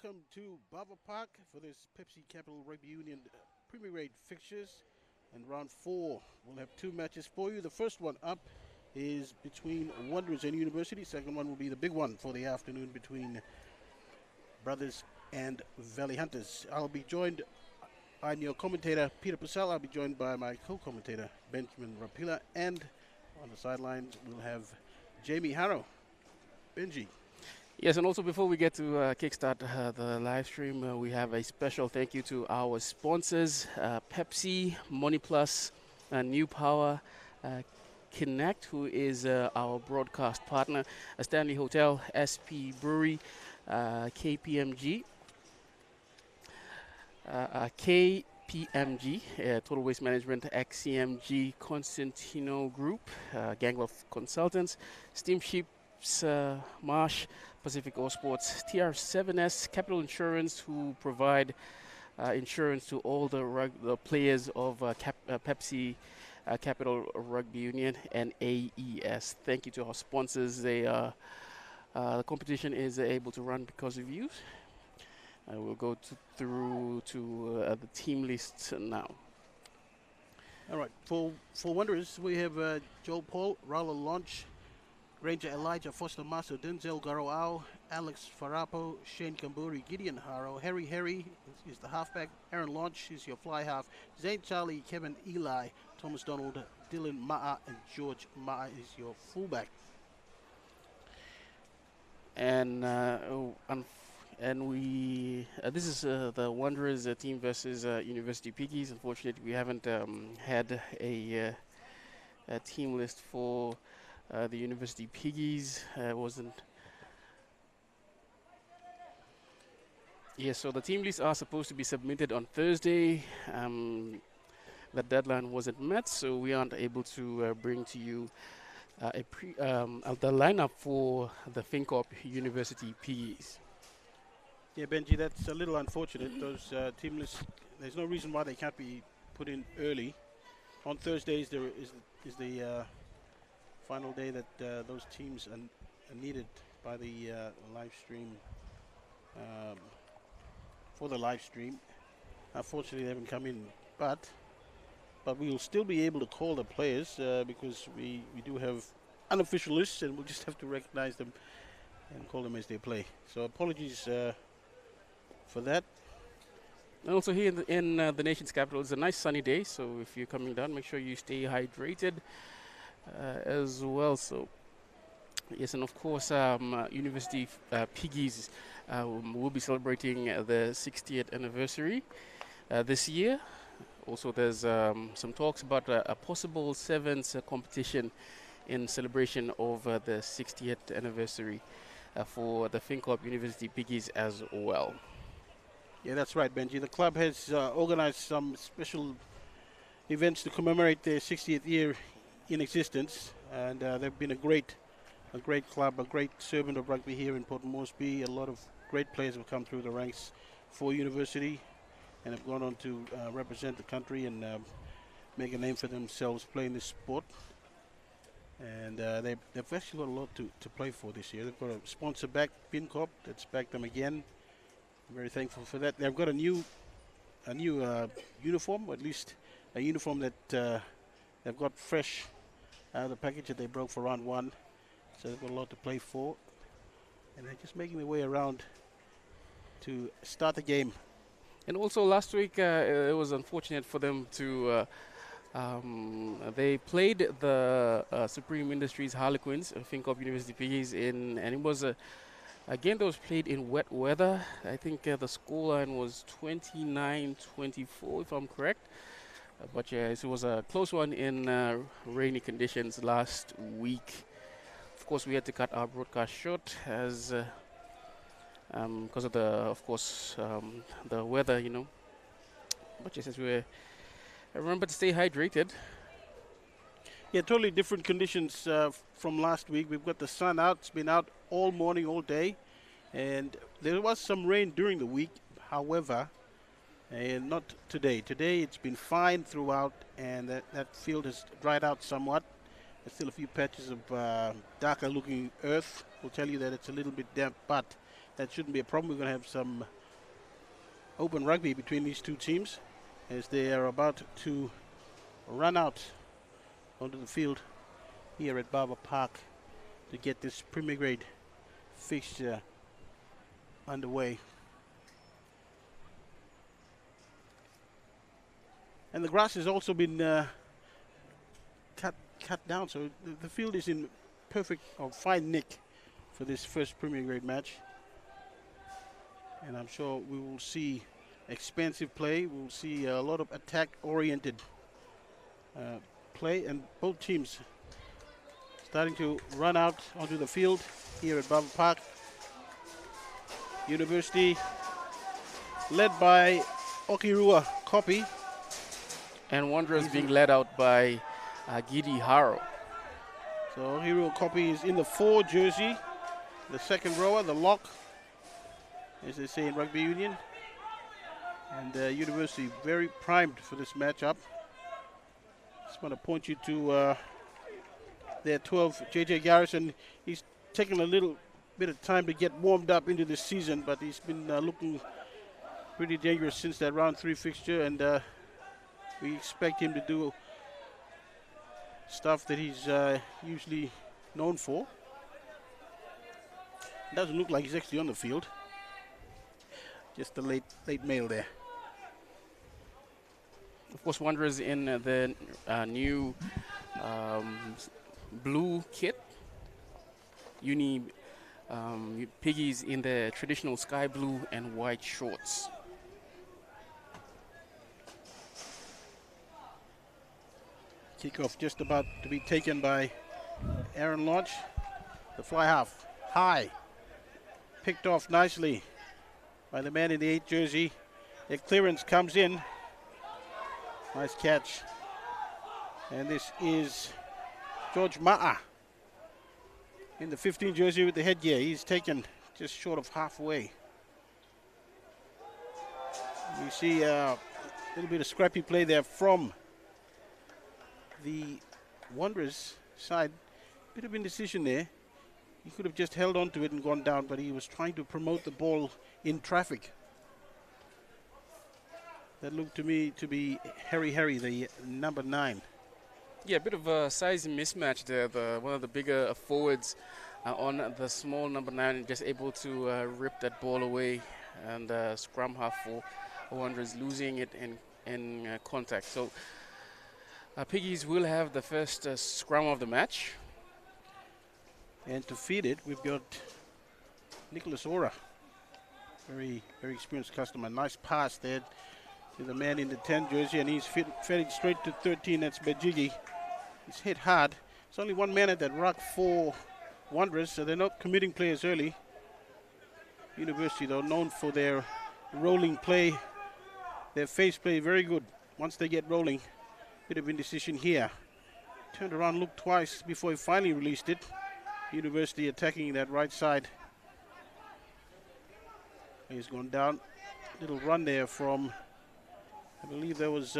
welcome to Bava Park for this Pepsi Capital Rugby Union Premier Grade fixtures. And round 4, we'll have 2 matches for you. The first one up is between Wanderers and University. Second one will be the big one for the afternoon between Brothers and Valley Hunters. I'm your commentator, Peter Purcell. I'll be joined by my co-commentator, Benjamin Rapila. And on the sidelines, we'll have Jamie Harrow. Benji. Yes, and also before we get to kickstart the live stream, we have a special thank you to our sponsors, Pepsi, Money Plus, New Power, Connect, who is our broadcast partner, Stanley Hotel, SP Brewery, KPMG, Total Waste Management, XCMG, Constantino Group, Gang of Consultants, Steamships, Marsh, Pacific All Sports, TR7S, Capital Insurance, who provide insurance to all the players of Pepsi Capital Rugby Union, and AES. Thank you to our sponsors. The competition is able to run because of you. We'll go through to the team list now. All right, for Wanderers, we have Joe Paul, Raul Launch, Ranger Elijah Foster Maso, Denzel Garoao, Alex Farapo, Shane Kamburi, Gideon Harrow, Harry is the halfback, Aaron Launch is your fly half, Zane Charlie, Kevin Eli, Thomas Donald, Dylan Ma'a, and George Ma'a is your fullback. And this is the Wanderers team versus University Piggies. Unfortunately, we haven't had a team list for the University Piggies. So the team lists are supposed to be submitted on Thursday. The deadline wasn't met, so we aren't able to bring to you the lineup for the FINCORP University Piggies. Yeah, Benji, that's a little unfortunate. Those team lists, there's no reason why they can't be put in early. On Thursdays, there is the final day that those teams are needed by the live stream, for the live stream. Unfortunately, they haven't come in, but we will still be able to call the players because we do have unofficial lists, and we'll just have to recognize them and call them as they play. So apologies for that. And also here in the nation's capital, it's a nice sunny day, so if you're coming down, make sure you stay hydrated as well. So yes, and of course University Piggies will be celebrating the 60th anniversary this year. Also there's some talks about a possible sevens competition in celebration of the 60th anniversary for the FINCORP University Piggies as well. Yeah, that's right, Benji. The club has organized some special events to commemorate their 60th year in existence, and they've been a great club, a great servant of rugby here in Port Moresby. A lot of great players have come through the ranks for University and have gone on to represent the country and make a name for themselves playing this sport. And they've actually got a lot to play for this year. They've got a sponsor back, FINCORP, that's backed them again. I'm very thankful for that. They've got a new uniform, or at least a uniform that they've got fresh out of the package that they broke for round 1. So they've got a lot to play for. And they're just making their way around to start the game. And also last week, it was unfortunate for them to they played the Supreme Industries Harlequins, FINCORP University Piggies, and it was a game that was played in wet weather. I think the scoreline was 29-24, if I'm correct. But yeah, it was a close one in rainy conditions last week. Of course, we had to cut our broadcast short as because of the weather, you know. But just as remember to stay hydrated. Yeah, totally different conditions from last week. We've got the sun out. It's been out all morning, all day. And there was some rain during the week, however, and not today. Today it's been fine throughout, and that field has dried out somewhat. There's still a few patches of darker looking earth. Will tell you that it's a little bit damp, but that shouldn't be a problem. We're going to have some open rugby between these two teams as they are about to run out onto the field here at Barber Park to get this Premier Grade fixture underway. And the grass has also been cut down, so the field is in perfect or fine nick for this first Premier Grade match. And I'm sure we will see expansive play. We'll see a lot of attack-oriented play, and both teams starting to run out onto the field here at Barber Park. University led by Okirua Kopi. And Wanderers being led out by Gidi Haro. So Okirua Kopi is in the 4 jersey, the second rower, the lock, as they say in rugby union. And University very primed for this matchup. Just want to point you to their 12, JJ Garrison. He's taken a little bit of time to get warmed up into this season, but he's been looking pretty dangerous since that round 3 fixture, and we expect him to do stuff that he's usually known for. Doesn't look like he's actually on the field. Just a late mail there. Of course, Wanderers in the new blue kit. Piggies in the traditional sky blue and white shorts. Kickoff just about to be taken by Aaron Lodge. The fly half high. Picked off nicely by the man in the 8 jersey. The clearance comes in. Nice catch. And this is George Ma'a in the 15 jersey with the headgear. He's taken just short of halfway. We see a little bit of scrappy play there from the Wanderers side. Bit of indecision there. He could have just held on to it and gone down, but he was trying to promote the ball in traffic. That looked to me to be Harry, the number 9. Yeah, a bit of a size mismatch there. One of the bigger forwards on the small number 9, just able to rip that ball away, and scrum half for Wanderers losing it in contact. So Piggies will have the first scrum of the match. And to feed it, we've got Nicholas Ora, very experienced customer. Nice pass there to the man in the 10 jersey, and he's fed straight to 13. That's Bejigi. He's hit hard. It's only one man at that ruck for Wanderers, so they're not committing players early. University, though, known for their rolling play, their face play, very good. Once they get rolling, bit of indecision here. Turned around, looked twice before he finally released it. University attacking that right side. He's gone down. Little run there from, I believe there was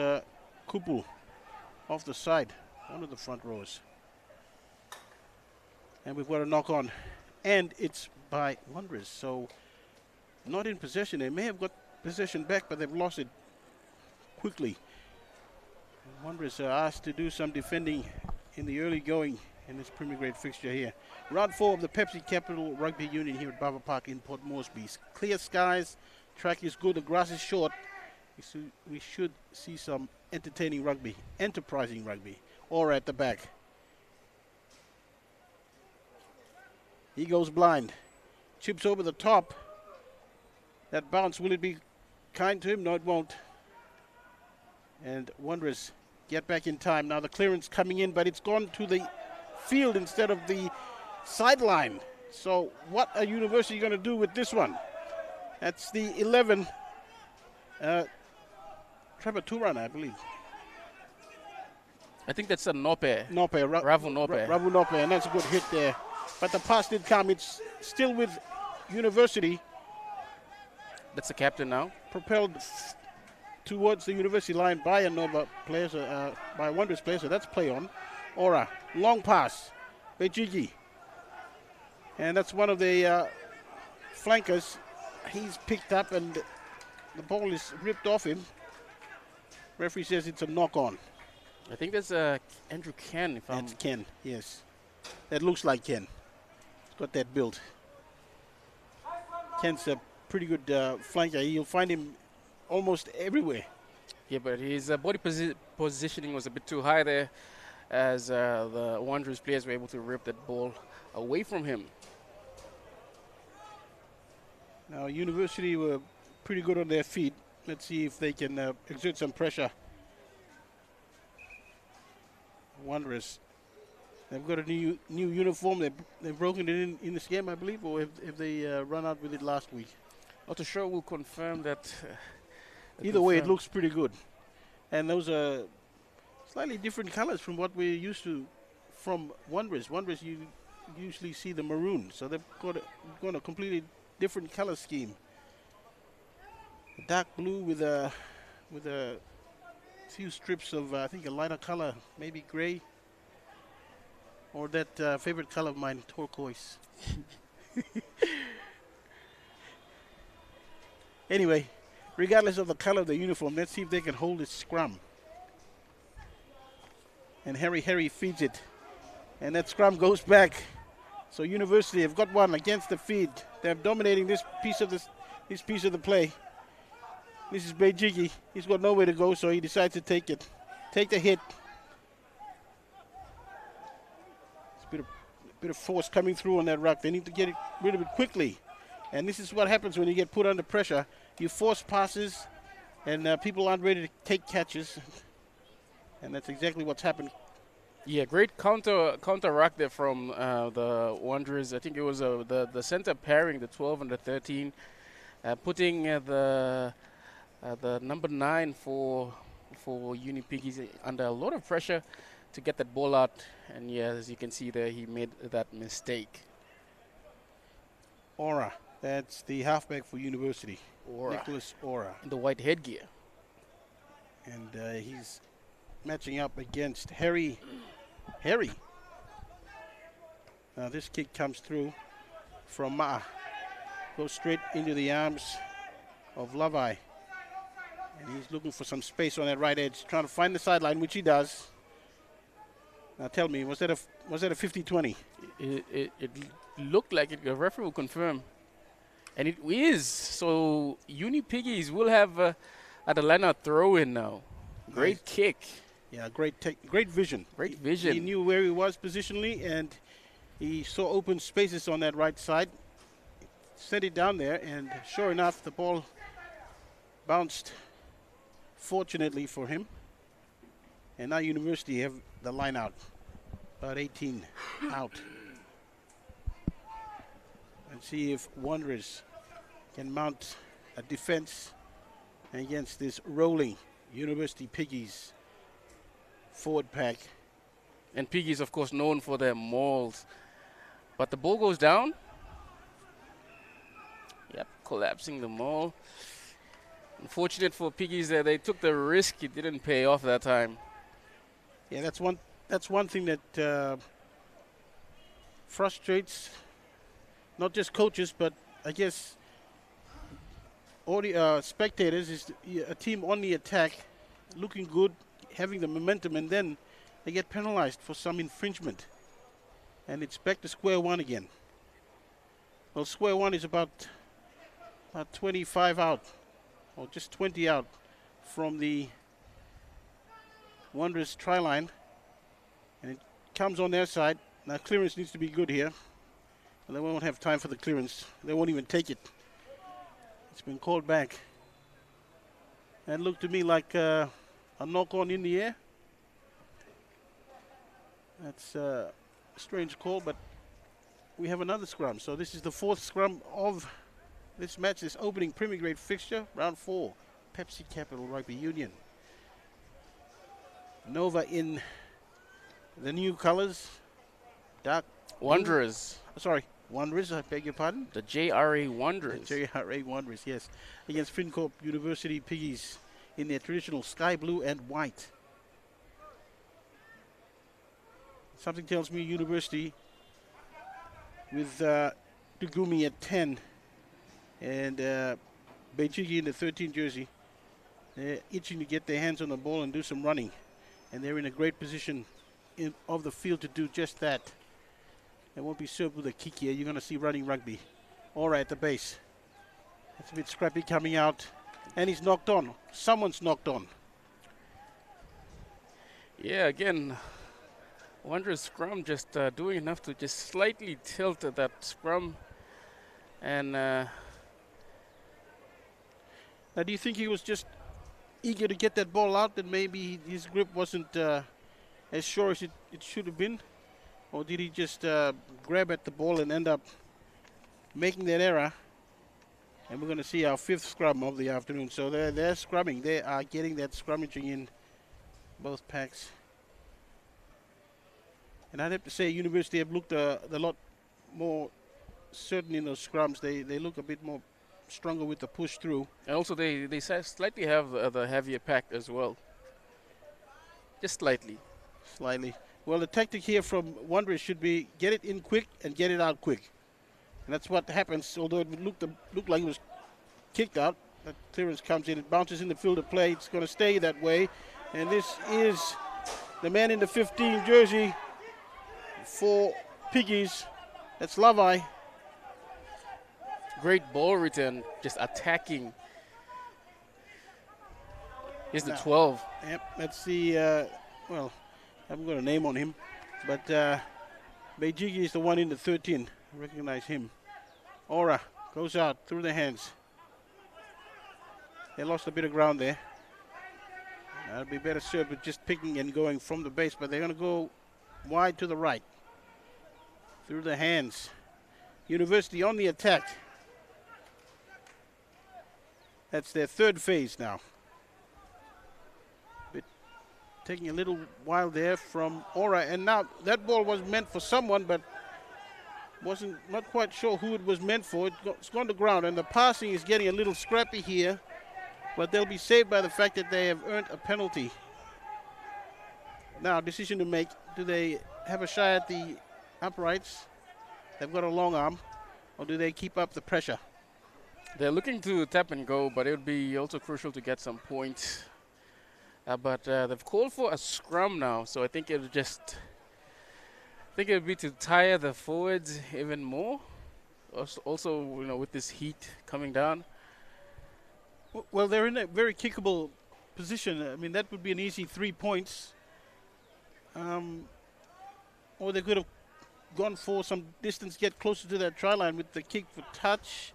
Kupu off the side, one of the front rows. And we've got a knock on. And it's by Wanderers, so not in possession. They may have got possession back, but they've lost it quickly. Wanderers are asked to do some defending in the early going in this Premier Grade fixture here. Round 4 of the Pepsi Capital Rugby Union here at Barber Park in Port Moresby. Clear skies, track is good, the grass is short. We should see some entertaining rugby, enterprising rugby. Or at the back. He goes blind. Chips over the top. That bounce, will it be kind to him? No, it won't. And Wanderers get back in time. Now the clearance coming in, but it's gone to the field instead of the sideline. So what are University going to do with this one? That's the 11. Trevor Turan, I believe. I think that's a Nope. Ravu Nope, and that's a good hit there. But the pass did come. It's still with University. That's the captain now. Propelled towards the University line by a Nova player, by Wanderers player, so that's play on. Ora, long pass, Bejigi. And that's one of the flankers. He's picked up and the ball is ripped off him. Referee says it's a knock-on. I think that's Andrew Ken. That's Ken, yes. That looks like Ken. He's got that build. Ken's a pretty good flanker. You'll find him almost everywhere. Yeah, but his body positioning was a bit too high there, as the Wanderers players were able to rip that ball away from him. Now, University were pretty good on their feet. Let's see if they can exert some pressure. Wanderers. They've got a new uniform. They've broken it in this game, I believe, or have they run out with it last week? Not too sure. We'll confirm that. Either way, it looks pretty good. And those are slightly different colors from what we're used to from Wanderers. Wanderers, you usually see the maroon, so they've got a completely different color scheme. Dark blue with a few strips of I think a lighter color, maybe gray, or that favorite color of mine, turquoise. Anyway, regardless of the color of the uniform, let's see if they can hold this scrum. And Harry feeds it, and that scrum goes back. So University have got one against the feed. They're dominating this piece of the play. This is Beijigi. He's got nowhere to go, so he decides to take it. Take the hit. It's a bit of force coming through on that ruck. They need to get rid of it quickly. And this is what happens when you get put under pressure. You force passes, and people aren't ready to take catches. And that's exactly what's happened. Yeah, great counter ruck there from the Wanderers. I think it was the center pairing, the 12 and the 13, putting the number 9 for Uni Piggies under a lot of pressure to get that ball out. And yeah, as you can see there, he made that mistake. Ora, that's the halfback for University. Ora. Nicholas Ora. In the white headgear. And he's matching up against Harry. Now this kick comes through from Ma. Goes straight into the arms of Levi. And he's looking for some space on that right edge, trying to find the sideline, which he does. Now tell me, was that a 50-20? It looked like it. The referee will confirm. And it is. So Uni Piggies will have at the line-out throw-in now. Great kick. Yeah, great vision. Great vision. He knew where he was positionally, and he saw open spaces on that right side. Sent it down there, and sure enough, the ball bounced, fortunately for him. And now University have the line out. About 18 out. And see if Wanderers can mount a defense against this rolling University Piggies forward pack. And Piggies, of course, known for their mauls. But the ball goes down. Yep, collapsing the maul. Unfortunate for Piggies that they took the risk. It didn't pay off that time. Yeah, that's one thing that frustrates not just coaches, but I guess spectators. Is a team on the attack, looking good, having the momentum, and then they get penalized for some infringement. And it's back to square one again. Well, square one is about 25 out, or just 20 out from the Wanderers try line. And it comes on their side. Now clearance needs to be good here. And they won't have time for the clearance. They won't even take it. It's been called back. That looked to me like a knock-on in the air. That's a strange call, but we have another scrum. So this is the fourth scrum of this match, this opening Premier Grade fixture, round 4, Pepsi Capital Rugby Union. Nova in the new colors, dark Wanderers. Wanderers, I beg your pardon. The JRA Wanderers. The JRA Wanderers, yes. Against FinCorp University Piggies in their traditional sky blue and white. Something tells me University with Dugumi at 10 and Beijing in the 13 jersey. They're itching to get their hands on the ball and do some running. And they're in a great position of the field to do just that. They won't be served with a kick here. You're going to see running rugby. All right, at the base. That's a bit scrappy coming out. And he's knocked on. Someone's knocked on. Yeah, again, Wanderers scrum just doing enough to just slightly tilt that scrum. And now, do you think he was just eager to get that ball out, that maybe his grip wasn't as sure as it should have been? Or did he just grab at the ball and end up making that error? And we're going to see our 5th scrum of the afternoon. So they're scrumming. They are getting that scrummaging in, both packs. And I'd have to say University have looked a lot more certain in those scrums. They look a bit more stronger with the push through. And also they slightly have the heavier pack as well. Just slightly. Slightly. Well, the tactic here from Wanderers should be get it in quick and get it out quick. And that's what happens, although it looked like it was kicked out. That clearance comes in, it bounces in the field of play. It's going to stay that way. And this is the man in the 15 jersey for Piggies. That's Lavai. Great ball return, just attacking. Here's the 12. Yep, that's the, well, I haven't got a name on him, but Beijigi is the one in the 13. I recognize him. Ora goes out through the hands. They lost a bit of ground there. That'd be better served with just picking and going from the base, but they're going to go wide to the right. Through the hands. University on the attack. That's their 3rd phase now. Taking a little while there from Ora, and now that ball was meant for someone, but not quite sure who it was meant for. It's gone to ground, and the passing is getting a little scrappy here, but they'll be saved by the fact that they have earned a penalty. Now, decision to make. Do they have a shy at the uprights? They've got a long arm, or do they keep up the pressure? They're looking to tap and go, but it would be also crucial to get some points. But they've called for a scrum now, so I think it would be to tire the forwards even more. Also, with this heat coming down. Well, they're in a very kickable position. I mean, that would be an easy 3 points. Or they could have gone for some distance, get closer to that try line with the kick for touch.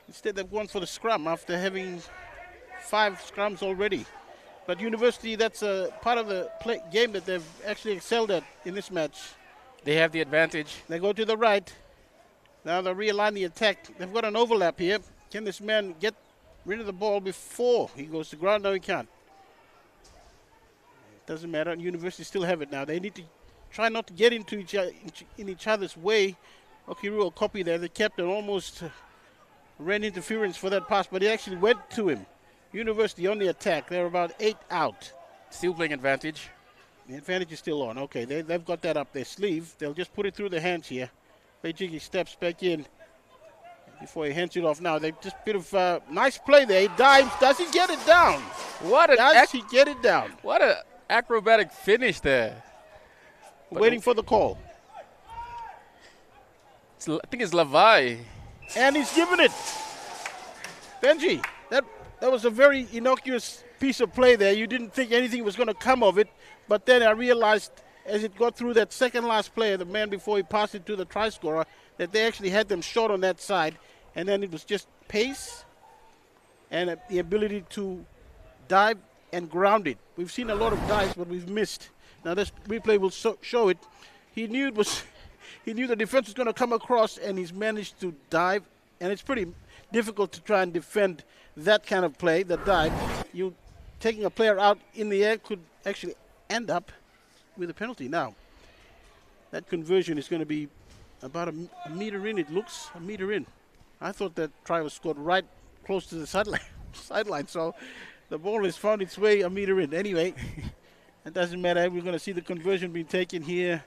Instead, they've gone for the scrum after having 5 scrums already. But University, that's a part of the game that they've actually excelled at in this match. They have the advantage. They go to the right. Now they realign the attack. They've got an overlap here. Can this man get rid of the ball before he goes to ground? No, he can't. It doesn't matter. University still have it now. They need to try not to get into each other's way. CRU will copy there. The captain almost ran interference for that pass, but he actually went to him. University on the attack. They're about 8 out. Still playing advantage. The advantage is still on. Okay, they've got that up their sleeve. They'll just put it through the hands here. Beijigi steps back in before he hands it off. Now, they just bit of nice play there. He dives. Does he get it down? Does he get it down? What an acrobatic finish there. Waiting for the call. I think it's Lavai. And he's given it. Benji, that was a very innocuous piece of play there. You didn't think anything was going to come of it. But then I realized as it got through that second last player, the man before he passed it to the try scorer, that they actually had them short on that side. And then it was just pace and the ability to dive and ground it. We've seen a lot of dives, but we've missed. Now this replay will show it. He knew the defense was going to come across, and he's managed to dive. And it's pretty difficult to try and defend that kind of play, the dive. You taking a player out in the air could actually end up with a penalty. Now, that conversion is going to be about a meter in. It looks a meter in. I thought that try was scored right close to the sideline. So the ball has found its way a meter in. Anyway, it doesn't matter. We're going to see the conversion being taken here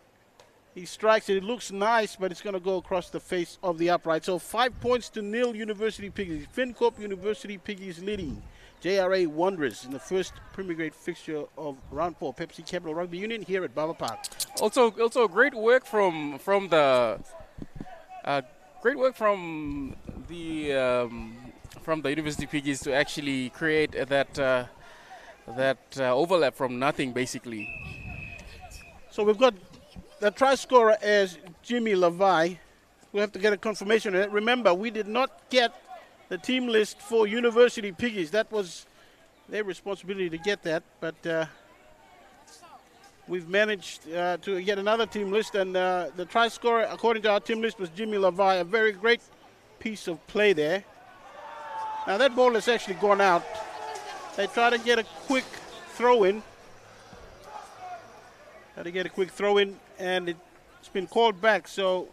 He strikes it. It looks nice, but it's going to go across the face of the upright. So 5-0 University Piggies. FinCorp University Piggies leading JRA Wanderers in the first Premier Grade fixture of round 4 Pepsi Capital Rugby Union here at Baba Park. Also great work from the University Piggies to actually create that overlap from nothing, basically. So we've got the try scorer as Jimmy Levi. We'll have to get a confirmation of that. Remember, we did not get the team list for University Piggies. That was their responsibility to get that, but we've managed to get another team list, and the try scorer, according to our team list, was Jimmy Levi. A very great piece of play there. Now that ball has actually gone out. They try to get a quick throw in. And it's been called back. So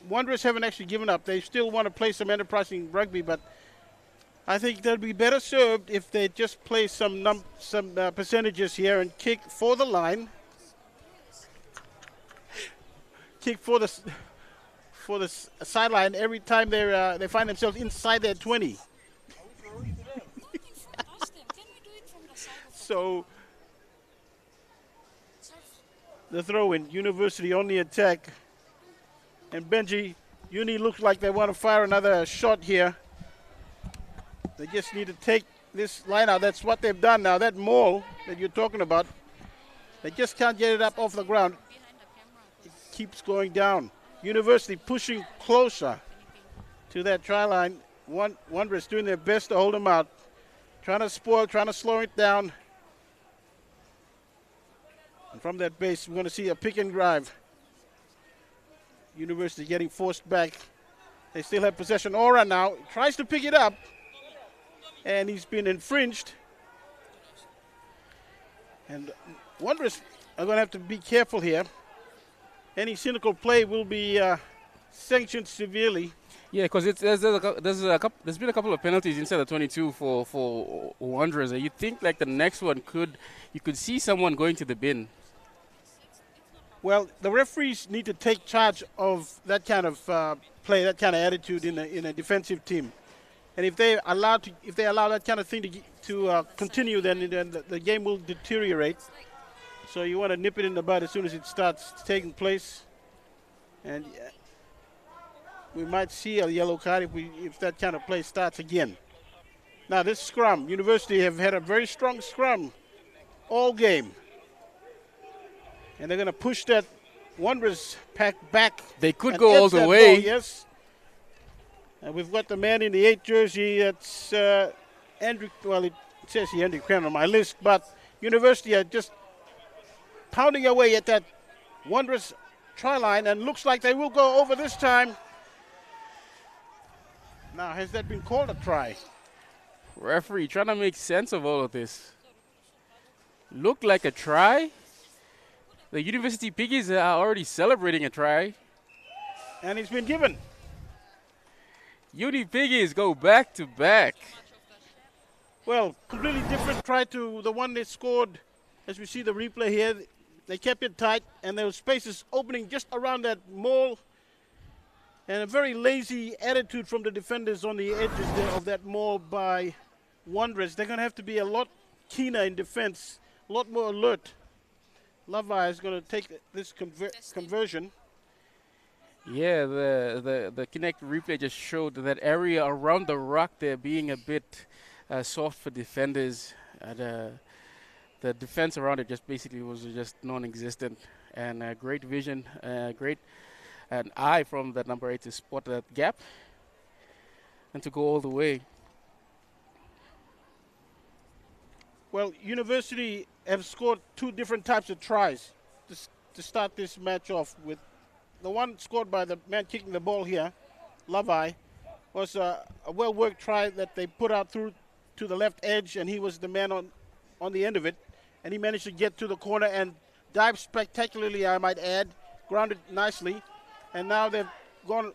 Wanderers haven't actually given up. They still want to play some enterprising rugby, but I think they'll be better served if they just play some percentages here and kick for the line. Kick for the sideline every time they find themselves inside their 20. So the throw-in, University on the attack. And Benji, Uni looks like they want to fire another shot here. They just need to take this line out. That's what they've done now. That maul that you're talking about, they just can't get it up off the ground. It keeps going down. University pushing closer to that try line. Wanderers doing their best to hold them out. Trying to slow it down. And from that base, we're going to see a pick and drive. University getting forced back. They still have possession. Ora now tries to pick it up, and he's been infringed. And Wanderers are going to have to be careful here. Any cynical play will be sanctioned severely. Yeah, because there's been a couple of penalties inside the 22 for Wanderers. You think like the next one you could see someone going to the bin. Well, the referees need to take charge of that kind of play, that kind of attitude in a defensive team. And if they allow that kind of thing to continue, then the game will deteriorate. So you want to nip it in the bud as soon as it starts taking place. And we might see a yellow card if that kind of play starts again. Now this scrum, University have had a very strong scrum all game. And they're going to push that Wanderers pack back. They could go all the way. Ball, yes. And we've got the man in the 8 jersey. It's Andrew. Well, it says here Andrew Cran on my list, but University are just pounding away at that Wanderers try line, and looks like they will go over this time. Now, has that been called a try? Referee trying to make sense of all of this. Looked like a try. The University Piggies are already celebrating a try. And it's been given. Uni Piggies go back to back. Well, completely different try to the one they scored. As we see the replay here, they kept it tight, and there were spaces opening just around that maul. And a very lazy attitude from the defenders on the edges there of that maul by Wanderers. They're going to have to be a lot keener in defense, a lot more alert. Levi is going to take this conversion. Yeah, the Kinect replay just showed that area around the rock there being a bit soft for defenders. The defense around it just basically was just non-existent. And great vision, great an eye from that number 8 to spot that gap and to go all the way. Well, University have scored 2 different types of tries to start this match off with. The one scored by the man kicking the ball here, Levi, was a well-worked try that they put out through to the left edge, and he was the man on the end of it. And he managed to get to the corner and dive spectacularly, I might add, grounded nicely. And now they've gone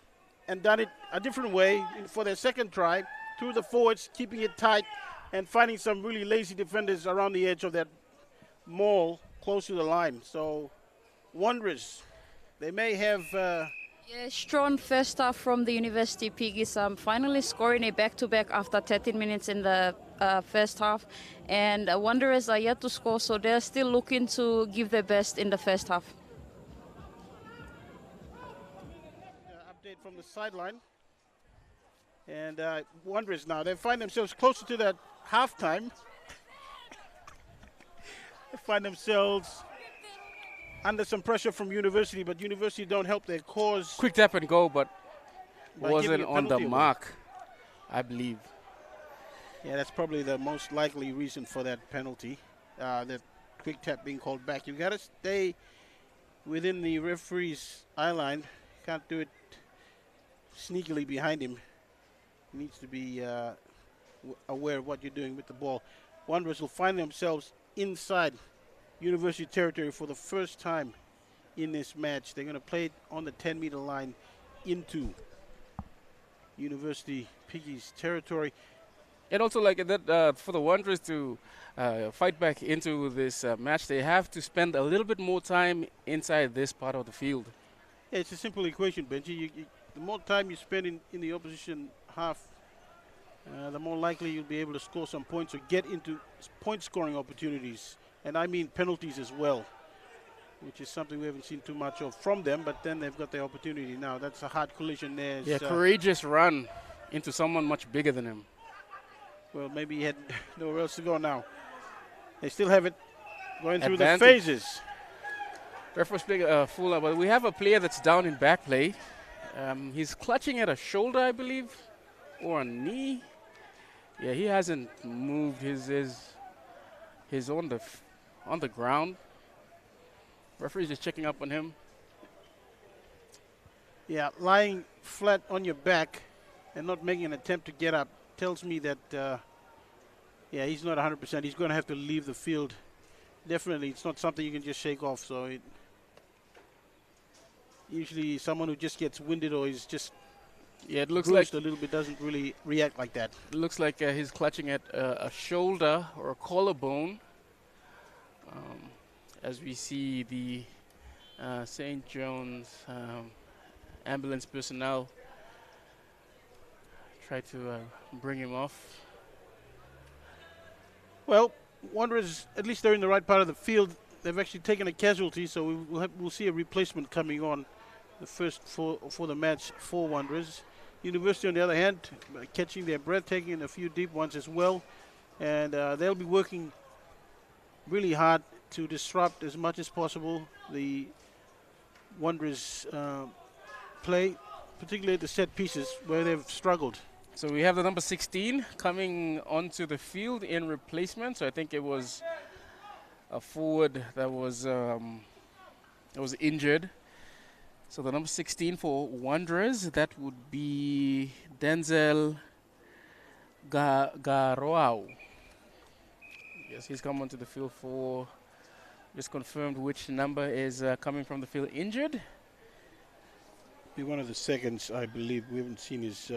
and done it a different way for their second try, through the forwards, keeping it tight and finding some really lazy defenders around the edge of that maul close to the line. So Wanderers They may have. Yeah, strong first half from the University Piggies, finally scoring a back-to-back after 13 minutes in the first half. And Wanderers are yet to score, so they're still looking to give their best in the first half. Update from the sideline. And Wanderers now, they find themselves closer to that halftime. They find themselves under some pressure from University, but University don't help their cause. Quick tap and go, but by wasn't giving a on the penalty away. mark, I believe. Yeah, that's probably the most likely reason for that penalty, that quick tap being called back. You got to stay within the referee's eye line. Can't do it sneakily behind him. He needs to be aware of what you're doing with the ball. Wanderers will find themselves inside University territory for the first time in this match. They're going to play it on the 10-meter line into University Piggies territory. And also, like that, for the Wanderers to fight back into this match, they have to spend a little bit more time inside this part of the field. Yeah, it's a simple equation, Benji. The more time you spend in the opposition half, the more likely you'll be able to score some points or get into point-scoring opportunities. And I mean penalties as well, which is something we haven't seen too much of from them, but then they've got the opportunity now. That's a hard collision there. Yeah, courageous run into someone much bigger than him. Well, maybe he had nowhere else to go now. They still have it going through Advantage. the phases. Referee's playing full, but we have a player that's down in back play. He's clutching at a shoulder, I believe, or a knee. Yeah, he hasn't moved. He's on the ground. Referee's just checking up on him. Yeah, lying flat on your back and not making an attempt to get up tells me that, yeah, he's not 100%. He's going to have to leave the field. Definitely, it's not something you can just shake off. So usually someone who just gets winded or is just it looks bruised like a little bit doesn't really react like that. It looks like he's clutching at a shoulder or a collarbone. As we see the St. John's ambulance personnel try to bring him off. Well, Wanderers, at least they're in the right part of the field. They've actually taken a casualty, so we'll see a replacement coming on the first for the match for Wanderers. University, on the other hand, catching their breath, taking a few deep ones as well. And they'll be working really hard to disrupt as much as possible the Wanderers' play, particularly at the set pieces where they've struggled. So we have the number 16 coming onto the field in replacement. So I think it was a forward that was injured. So the number 16 for Wanderers, that would be Denzel Garoau. Yes, he's come onto the field for, just confirmed which number is coming from the field injured. Be one of the seconds, I believe. We haven't seen his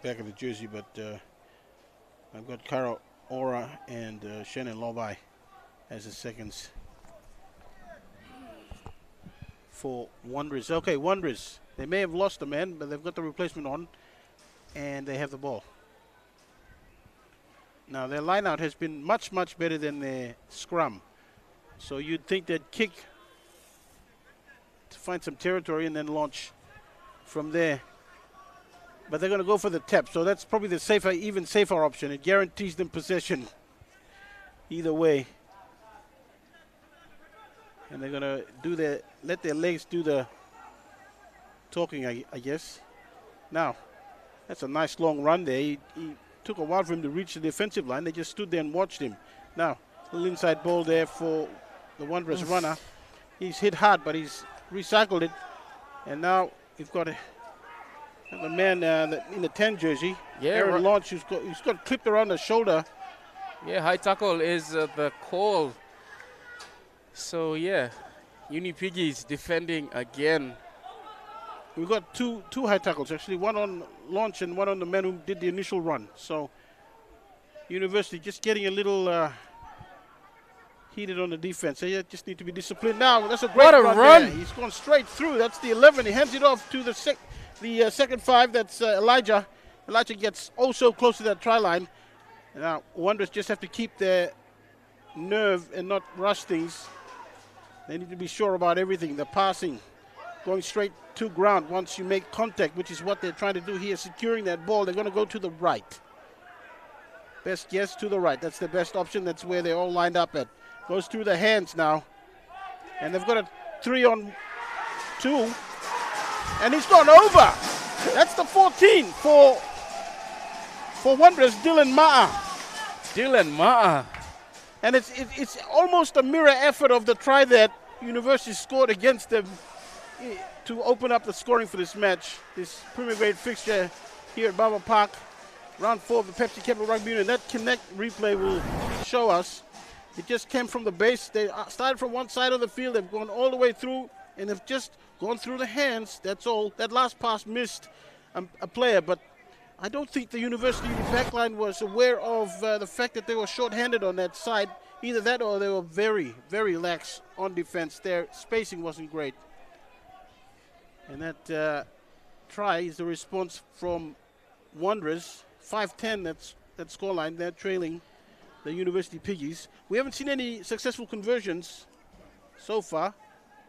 back of the jersey, but I've got Kara Ora and Shannon Lobai as the seconds for Wanderers. Okay, Wanderers. They may have lost a man, but they've got the replacement on, and they have the ball. Now, their line-out has been much, much better than their scrum. So you'd think they'd kick to find some territory and then launch from there. But they're going to go for the tap, so that's probably the safer, even safer option. It guarantees them possession either way. And they're going to let their legs do the talking, I guess. Now, that's a nice long run there. He took a while for him to reach the defensive line. They just stood there and watched him. Now, a little inside ball there for the Wanderers runner. He's hit hard, but he's recycled it. And now we've got a man in the 10 jersey, Aaron Launch, who's got clipped around the shoulder. Yeah, high tackle is the call. So, yeah, Uni Piggies defending again. We've got two high tackles, actually, one on Launch and one on the man who did the initial run. So University just getting a little heated on the defense. They just need to be disciplined. Now, that's a great What a run. there. He's gone straight through. That's the 11. He hands it off to the second 5. That's Elijah. Elijah gets so close to that try line. Now, Wanderers just have to keep their nerve and not rush things. They need to be sure about everything. The passing, going straight to ground once you make contact, which is what they're trying to do here, securing that ball. They're going to go to the right. Best guess to the right. That's the best option. That's where they're all lined up at. Goes through the hands now. And they've got a 3-on-2. And he's gone over. That's the 14 for Wanderers, Dylan Ma'a. Dylan Ma'a. And it's almost a mirror effort of the try that University scored against them to open up the scoring for this match. This Premier Grade fixture here at Baba Park. Round 4 of the Pepsi Capital Rugby Union. That Connect replay will show us. It just came from the base. They started from one side of the field. They've gone all the way through, and they've just gone through the hands. That's all. That last pass missed a player, but I don't think the University backline was aware of the fact that they were short-handed on that side. Either that or they were very, very lax on defense. Their spacing wasn't great. And that try is the response from Wanderers. 5-10, that's that scoreline. They're trailing the University Piggies. We haven't seen any successful conversions so far,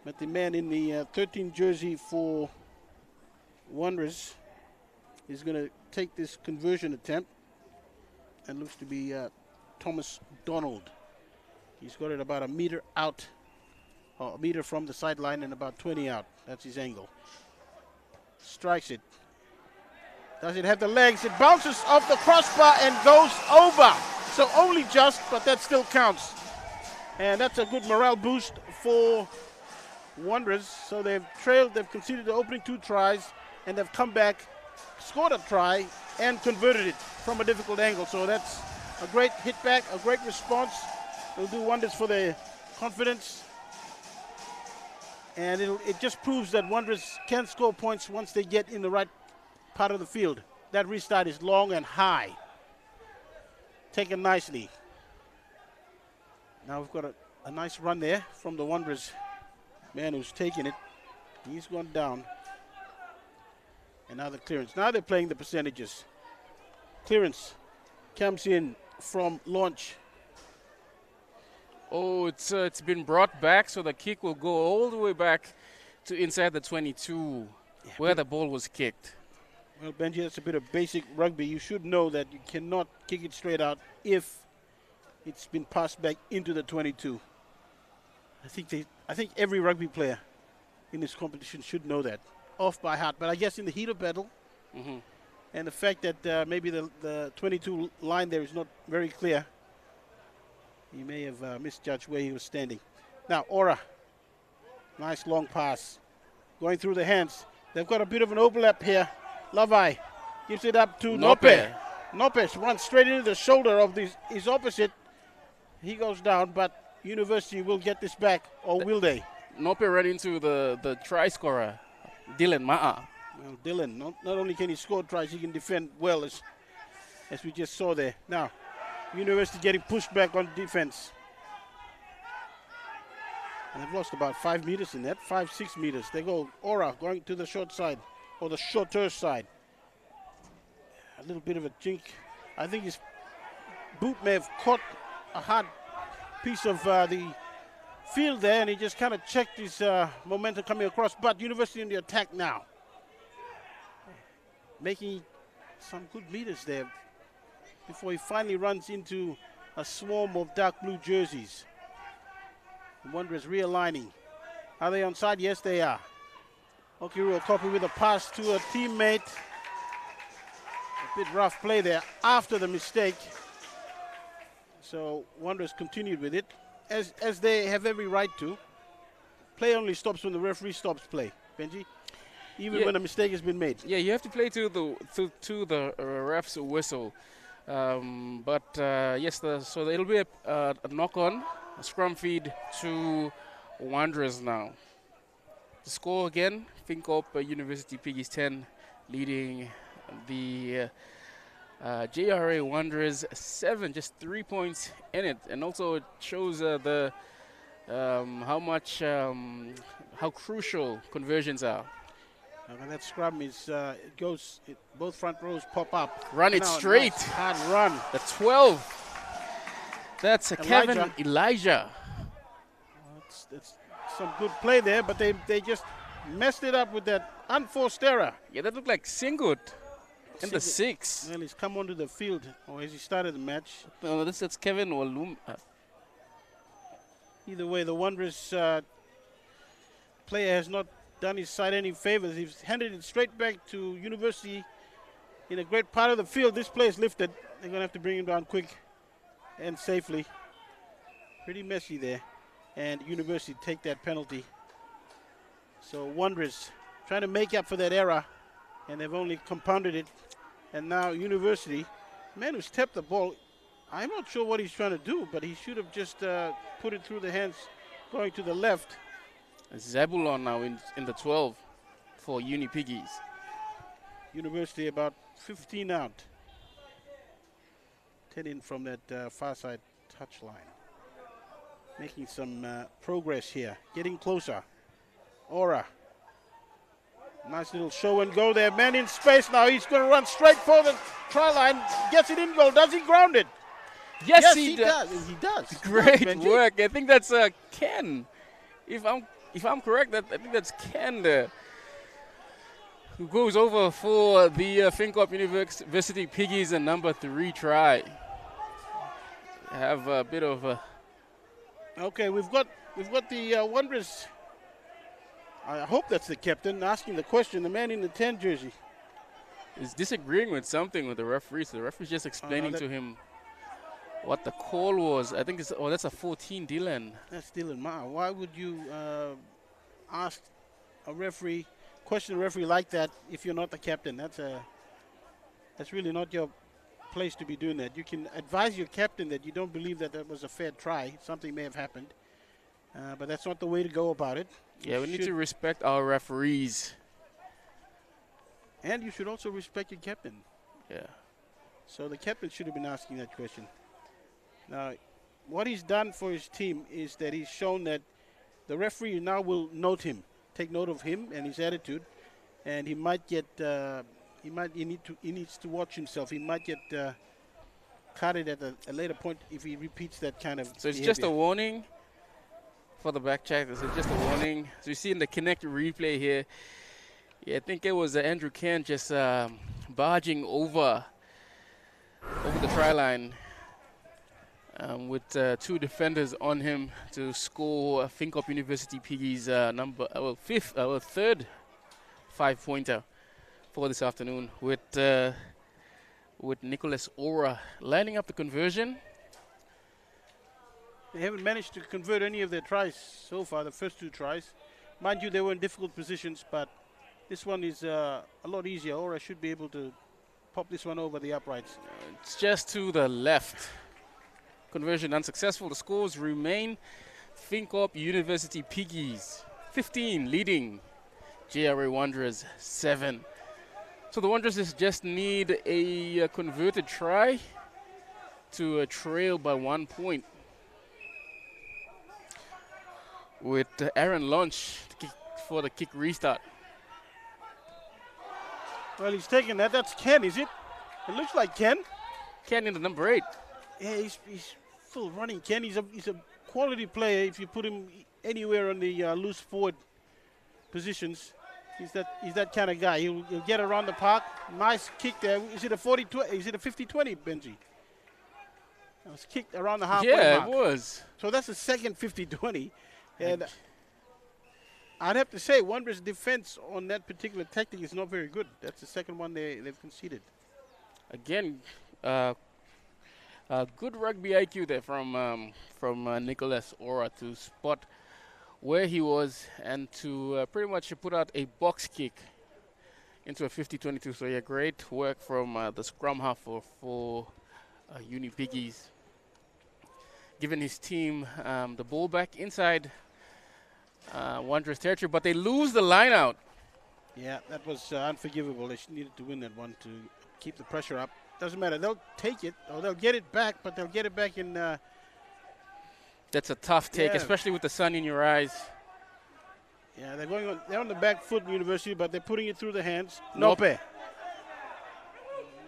but the man in the 13 jersey for Wanderers is going to take this conversion attempt, and looks to be Thomas Donald. He's got it about a meter out, or a meter from the sideline and about 20 out. That's his angle. Strikes it. Does it have the legs? It bounces off the crossbar and goes over. So only just, but that still counts. And that's a good morale boost for Wanderers. So they've trailed, they've conceded the opening 2 tries, and they've come back, scored a try, and converted it from a difficult angle. So that's a great hit back, a great response. It'll do wonders for their confidence. And it just proves that Wanderers can score points once they get in the right part of the field. That restart is long and high. Taken nicely. Now we've got a nice run there from the Wanderers man who's taken it. He's gone down. And now the clearance. Now they're playing the percentages. Clearance comes in from launch. Oh, it's been brought back, so the kick will go all the way back to inside the 22, where the ball was kicked. Well, Benji, that's a bit of basic rugby. You should know that you cannot kick it straight out if it's been passed back into the 22. I think every rugby player in this competition should know that off by heart. But I guess in the heat of battle, and the fact that maybe the 22 line there is not very clear, he may have misjudged where he was standing. Now, Ora. Nice long pass. Going through the hands. They've got a bit of an overlap here. Lavai gives it up to Nope. Nope runs straight into the shoulder of his opposite. He goes down, but University will get this back, or will they? Nope ran into the try scorer, Dylan Ma'a. Well, Dylan, not only can he score tries, he can defend well, as we just saw there. Now, University getting pushed back on defense. And they've lost about 5 meters in that, 5-6 meters. They go Ora going to the short side, or the shorter side. A little bit of a jink. I think his boot may have caught a hard piece of the field there, and he just kind of checked his momentum coming across. But University in the attack now. Making some good meters there before he finally runs into a swarm of dark blue jerseys. The Wanderers realigning. Are they onside? Yes, they are. Okiru copy with a pass to a teammate. A bit rough play there after the mistake. So Wanderers continued with it, as they have every right to. Play only stops when the referee stops play, Benji. Even when a mistake has been made. Yeah, you have to play to the ref's whistle. Yes, so it'll be a knock-on, a scrum feed to Wanderers now. The score again, FINCORP University Piggies 10 leading the JRA Wanderers 7, just 3 points in it, and also it shows how crucial conversions are. And that scrum is both front rows pop up. Run it straight. Nice hard run. The 12. That's Kevin Elijah. That's some good play there, but they just messed it up with that unforced error. Yeah, that looked like Singut in the 6. Well, he's come onto the field, or has he started the match? No, that's Kevin Walum. Either way, the Wanderers player has not done his side any favors. He's handed it straight back to University in a great part of the field. This play is lifted. They're going to have to bring him down quick and safely. Pretty messy there. And University take that penalty. So Wanderers trying to make up for that error, and they've only compounded it. And now University, man who's tapped the ball, I'm not sure what he's trying to do, but he should have just put it through the hands going to the left. Zabulon now in the 12 for Uni Piggies. University about 15 out. 10 in from that far side touch line. Making some progress here. Getting closer. Aura. Nice little show and go there. Man in space now. He's going to run straight for the try line. Gets it in goal. Does he ground it? Yes, he does. He does. Great work. I think that's Ken. If I'm correct, I think that's Ken there, who goes over for the FINCORP University Piggies and number 3 try. Have a bit of a... Okay, we've got the Wanderers. I hope that's the captain asking the question, the man in the 10 jersey. Is disagreeing with something with the referee, so the referee's just explaining to him what the call was. I think that's a 14, Dylan. That's Dylan Ma. Why would you ask a referee, question a referee like that if you're not the captain? That's really not your place to be doing that. You can advise your captain that you don't believe that was a fair try. Something may have happened. But that's not the way to go about it. Yeah, we need to respect our referees. And you should also respect your captain. Yeah. So the captain should have been asking that question. Now, what he's done for his team is that he's shown that the referee now will take note of him and his attitude, and he might get, he needs to watch himself. He might get carded at a later point if he repeats that kind of So it's behavior. just a warning for the back check. This is just a warning. So you see in the Connect replay here, yeah, I think it was Andrew Ken just barging over the try line with 2 defenders on him to score FINCORP University Piggies third 5-pointer for this afternoon with Nicholas Ora lining up the conversion. They haven't managed to convert any of their tries so far, the first 2 tries. Mind you, they were in difficult positions, but this one is a lot easier. Ora should be able to pop this one over the uprights. It's just to the left. Conversion unsuccessful. The scores remain FINCORP University Piggies 15 leading JRA Wanderers 7. So the Wanderers just need a converted try to trail by 1 point. With Aaron Launch for the kick restart. Well, he's taking that. That's Ken, is it? It looks like Ken. Ken in the number 8. Yeah, he's full running. Ken, he's a quality player. If you put him anywhere on the loose forward positions, he's that kind of guy. He'll get around the park. Nice kick there. Is it a 40-20? Is it a 50-20, Benji? It was kicked around the halfway mark. Yeah, it was. So that's the second 50-20. And I'd have to say, Wanderers' defense on that particular tactic is not very good. That's the second one they've conceded. Again, good rugby IQ there from Nicholas Ora to spot where he was and to pretty much put out a box kick into a 50-22. So yeah, great work from the scrum half for Uni Piggies. Giving his team the ball back inside Wanderers territory, but they lose the line out. Yeah, that was unforgivable. They needed to win that one to keep the pressure up. doesn't matter. They'll take it, or they'll get it back, but they'll get it back in. That's a tough take, Yeah. especially with the sun in your eyes. Yeah, they're on the back foot, University, but they're putting it through the hands. Nope. Nope.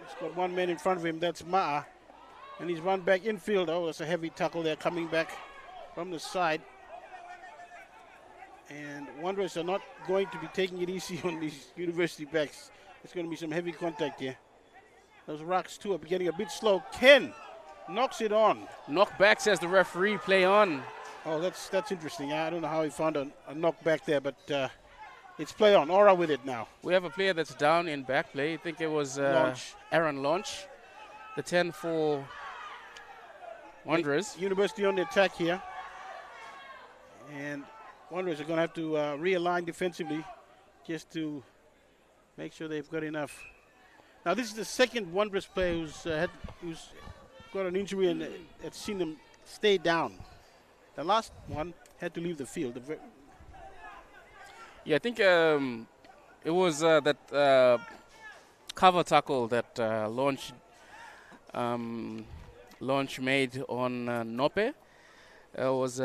He's got one man in front of him. That's Ma'a. And he's run back infield. Oh, that's a heavy tackle there coming back from the side. And Wanderers are not going to be taking it easy on these University backs. There's going to be some heavy contact here. Those rocks, too, are getting a bit slow. Ken knocks it on. Knock back, says the referee. Play on. Oh, that's interesting. I don't know how he found a knock back there, but it's play on. Aura with it now. We have a player that's down in back play. I think it was Aaron Launch, the 10 for Wanderers. University on the attack here. And Wanderers are going to have to realign defensively just to make sure they've got enough. Now, this is the second Wanderers player who's got an injury and has seen them stay down. The last one had to leave the field. Yeah, I think it was that cover tackle that Launch made on Nope. Was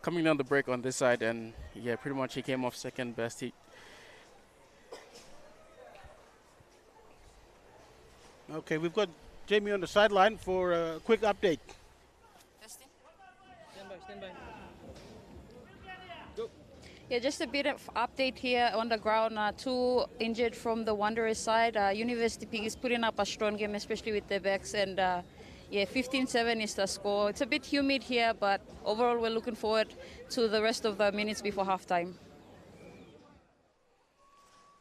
coming down the break on this side, and yeah, pretty much he came off second best. Okay, we've got Jamie on the sideline for a quick update. Stand by. Yeah, just a bit of update here on the ground. Two injured from the Wanderers side. University Pig is putting up a strong game, especially with their backs, and yeah, 15-7 is the score. It's a bit humid here, but overall we're looking forward to the rest of the minutes before halftime.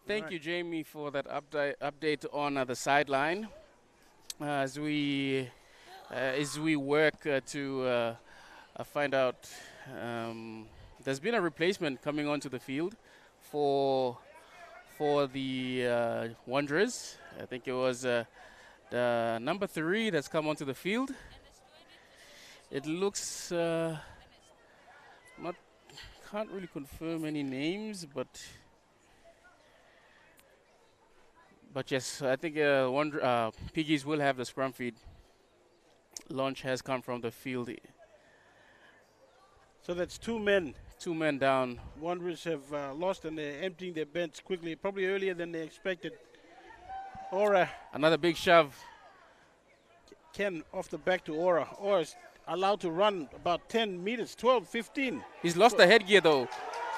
Thank you, Jamie, for that update on the sideline. As we work to find out, there's been a replacement coming onto the field for the Wanderers. I think it was the number 3 that's come onto the field. It looks can't really confirm any names, but yes, I think Piggies will have the scrum feed. Launch has come from the field. So that's 2 men. 2 men down. Wanderers have lost, and they're emptying their bench quickly, probably earlier than they expected. Aura. Another big shove. Ken off the back to Aura. Aura's allowed to run about 10 meters, 12, 15. He's lost the headgear, though.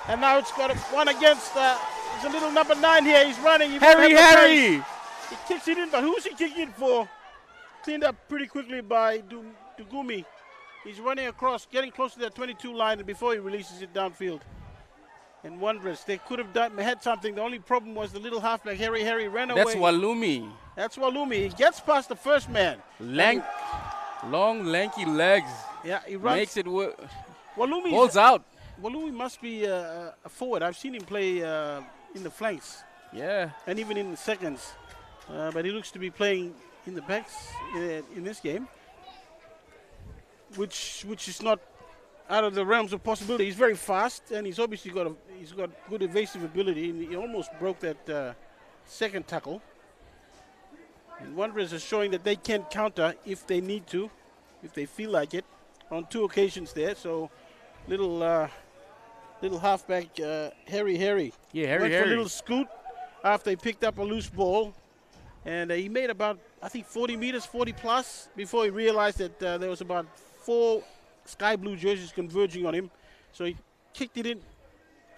And now it's got one against, there's a little number 9 here. He's running. Harry! He kicks it in, but who's he kicking it for? Cleaned up pretty quickly by Dugumi. He's running across, getting close to that 22 line before he releases it downfield. And Wanderers, they could have had something. The only problem was the little halfback, Harry ran away. That's Walumi. That's Walumi. He gets past the first man. Long, lanky legs. Yeah, he runs. Makes it work. Holds out. Walumi must be a forward. I've seen him play in the flanks. Yeah. And even in the seconds. But he looks to be playing in the backs in this game, which is not out of the realms of possibility. He's very fast, and he's obviously got good evasive ability. And he almost broke that second tackle. And Wanderers are showing that they can counter if they need to, if they feel like it, on 2 occasions there. So little halfback Harry. Yeah, went Harry. for a little scoot after he picked up a loose ball. And he made about, I think, 40 meters, 40 plus, before he realized that there was about 4 sky blue jerseys converging on him. So he kicked it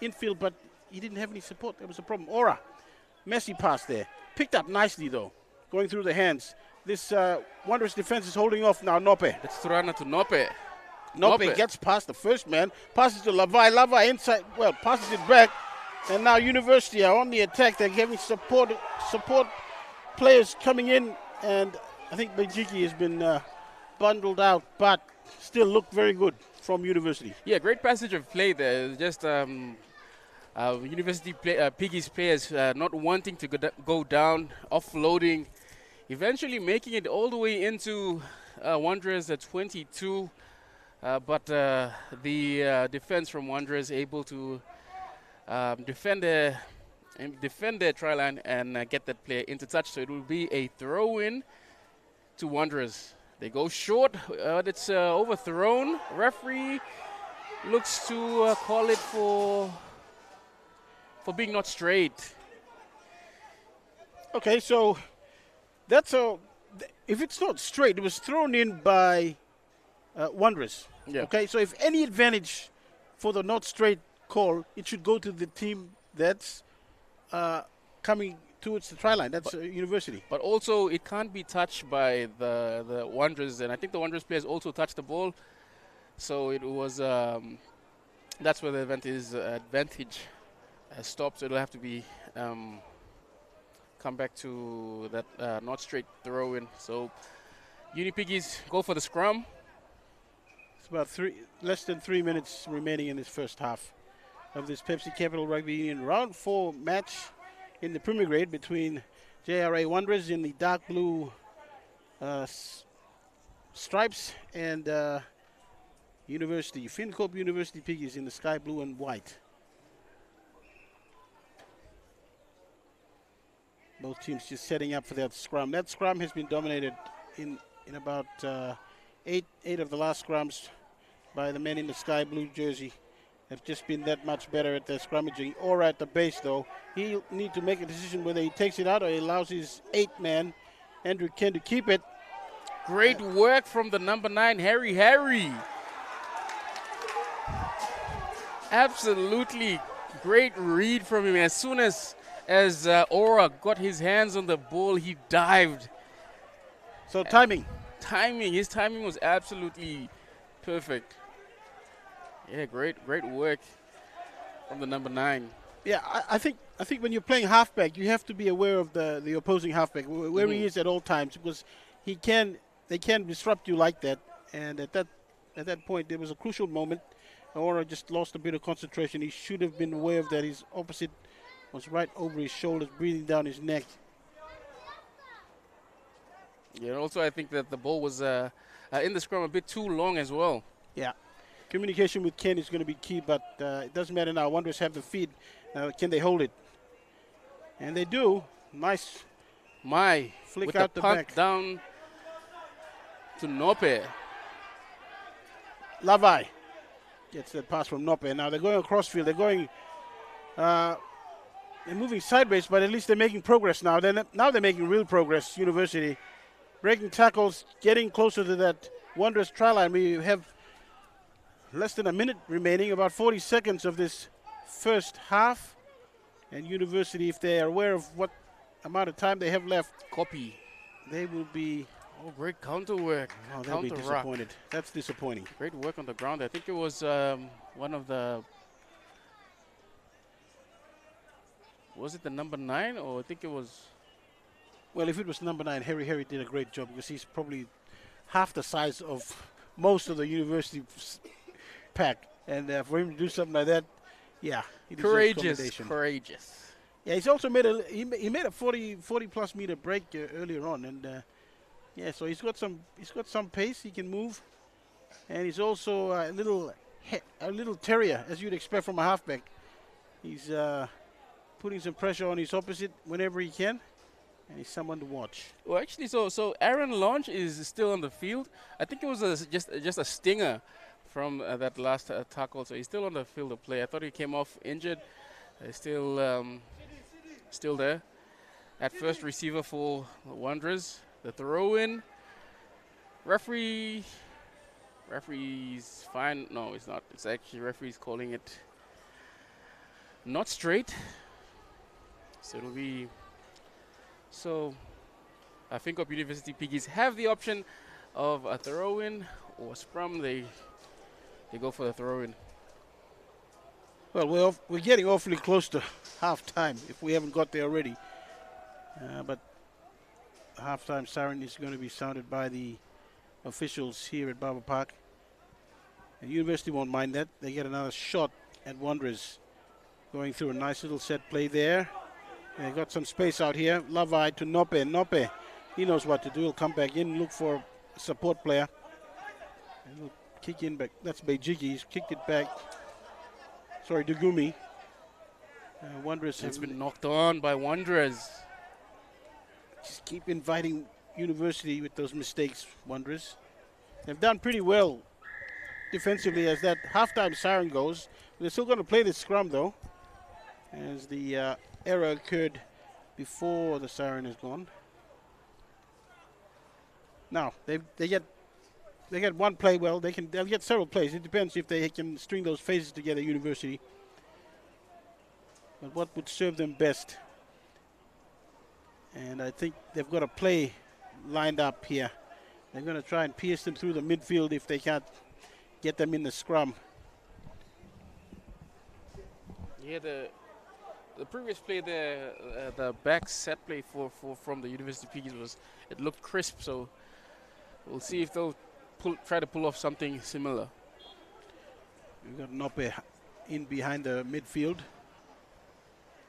infield, but he didn't have any support. That was a problem. Aura, messy pass there. Picked up nicely, though, going through the hands. This Wanderers defense is holding off now. Nope. Let's throw it to Nope. Nope gets past the first man, passes to Lavai. Lavai inside, passes it back. And now University are on the attack. They're giving support players coming in, and I think Benjiki has been bundled out, but still looked very good from University. Yeah, great passage of play there. Just University Piggies players not wanting to go down, offloading, eventually making it all the way into Wanderers at 22, but the defense from Wanderers able to defend their try line and get that player into touch. So it will be a throw-in to Wanderers. They go short, but it's overthrown. Referee looks to call it for being not straight. Okay, so that's a. If it's not straight, it was thrown in by Wanderers. Yeah. Okay, so if any advantage for the not straight call, it should go to the team that's coming towards the try line. That's University. But also, it can't be touched by the Wanderers, and I think the Wanderers players also touched the ball. So it was. That's where the advantage stopped. So it'll have to be come back to that not straight throw in. So Uni Piggies go for the scrum. It's about less than 3 minutes remaining in this first half of this Pepsi Capital Rugby Union round 4 match in the Premier Grade between JRA Wanderers in the dark blue stripes and FINCORP University Piggies in the sky blue and white. Both teams just setting up for that scrum. That scrum has been dominated in about eight of the last scrums by the men in the sky blue jersey. Have just been that much better at their scrummaging. Or at the base, though. He'll need to make a decision whether he takes it out or he allows his 8-man, Andrew Ken, to keep it. Great work from the number 9, Harry. Absolutely great read from him. As soon as Aura got his hands on the ball, he dived. So timing. His timing was absolutely perfect. Yeah, great work from the number 9. Yeah, I think when you're playing halfback, you have to be aware of the opposing halfback, where he is at all times, because they can disrupt you like that. And at that point, there was a crucial moment. Aura just lost a bit of concentration. He should have been aware of that. His opposite was right over his shoulders, breathing down his neck. Yeah, and also I think that the ball was in the scrum a bit too long as well. Yeah. Communication with Ken is going to be key, but it doesn't matter now. Wanderers have the feed. Can they hold it? And they do. Nice. Flick with out the the punt back. Down to Nope. Lavai gets that pass from Nope. Now they're going across field. They're going. They're moving sideways, but at least they're making progress now. Now they're making real progress. University breaking tackles, getting closer to that Wanderers try line. We have less than a minute remaining, about 40 seconds of this first half. And University, if they are aware of what amount of time they have left, Copy. they will be. Oh, great counter work. Oh, they'll be disappointed. That's disappointing. Great work on the ground. I think it was one of the. Was it the number 9, or I think it was? Well, if it was number 9, Harry did a great job, because he's probably half the size of most of the University pack. And for him to do something like that, yeah. He deserves commendation. Courageous. Yeah, he's also made a 40 plus meter break earlier on, and yeah, so he's got some pace. He can move, and he's also a little terrier, as you'd expect from a halfback. He's putting some pressure on his opposite whenever he can, and he's someone to watch. Well, actually, so Aaron Launch is still on the field. I think it was just a stinger from that last tackle, so he's still on the field of play. I thought he came off injured. He's still there. At first, receiver for the Wanderers. The throw-in. Referee's fine. No, it's not. It's actually referee's calling it not straight. So it'll be. So I think FINCORP University Piggies have the option of a throw-in or scrum. They go for the throw-in. Well, we're getting awfully close to half-time if we haven't got there already. But the half-time siren is going to be sounded by the officials here at Barber Park. And University won't mind that. They get another shot at Wanderers. Going through a nice little set play there. They got some space out here. Lavai to Nope. Nope, he knows what to do. He'll come back in, look for a support player. And he'll kick in back. That's Beijigi. He's kicked it back. Sorry, Dugumi. Wanderers It's have been knocked on by Wanderers. just keep inviting University with those mistakes, Wanderers. They've done pretty well defensively as that halftime siren goes. They're still going to play the scrum though, as the error occurred before the siren is gone. Now they get one play. Well, they'll get several plays. It depends if they can string those phases together, University. But what would serve them best? And I think they've got a play lined up here. They're going to try and pierce them through the midfield if they can't get them in the scrum. Yeah, the previous play there, the back set play from the University Piggies it looked crisp. So we'll see if they'll try to pull off something similar. We've got Nope in behind the midfield.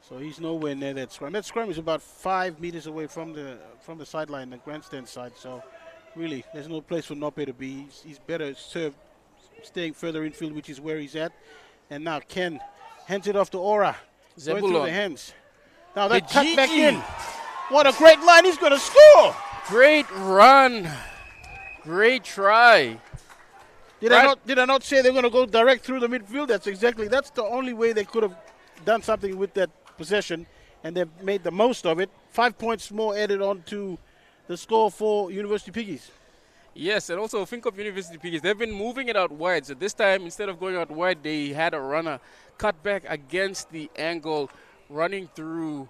So he's nowhere near that scrum. That scrum is about 5 meters away from the sideline, the grandstand side. So really, there's no place for Nope to be. He's better served staying further infield, which is where he's at. And now Ken hands it off to Ora. Going through the hands. Now that cut back in. What a great line. He's going to score. Great run. Great try. Did I not say they're going to go direct through the midfield? That's the only way they could have done something with that possession, and they've made the most of it. 5 points more added on to the score for University Piggies. Yes, and also FINCORP University Piggies, they've been moving it out wide. So this time, instead of going out wide, they had a runner cut back against the angle, running through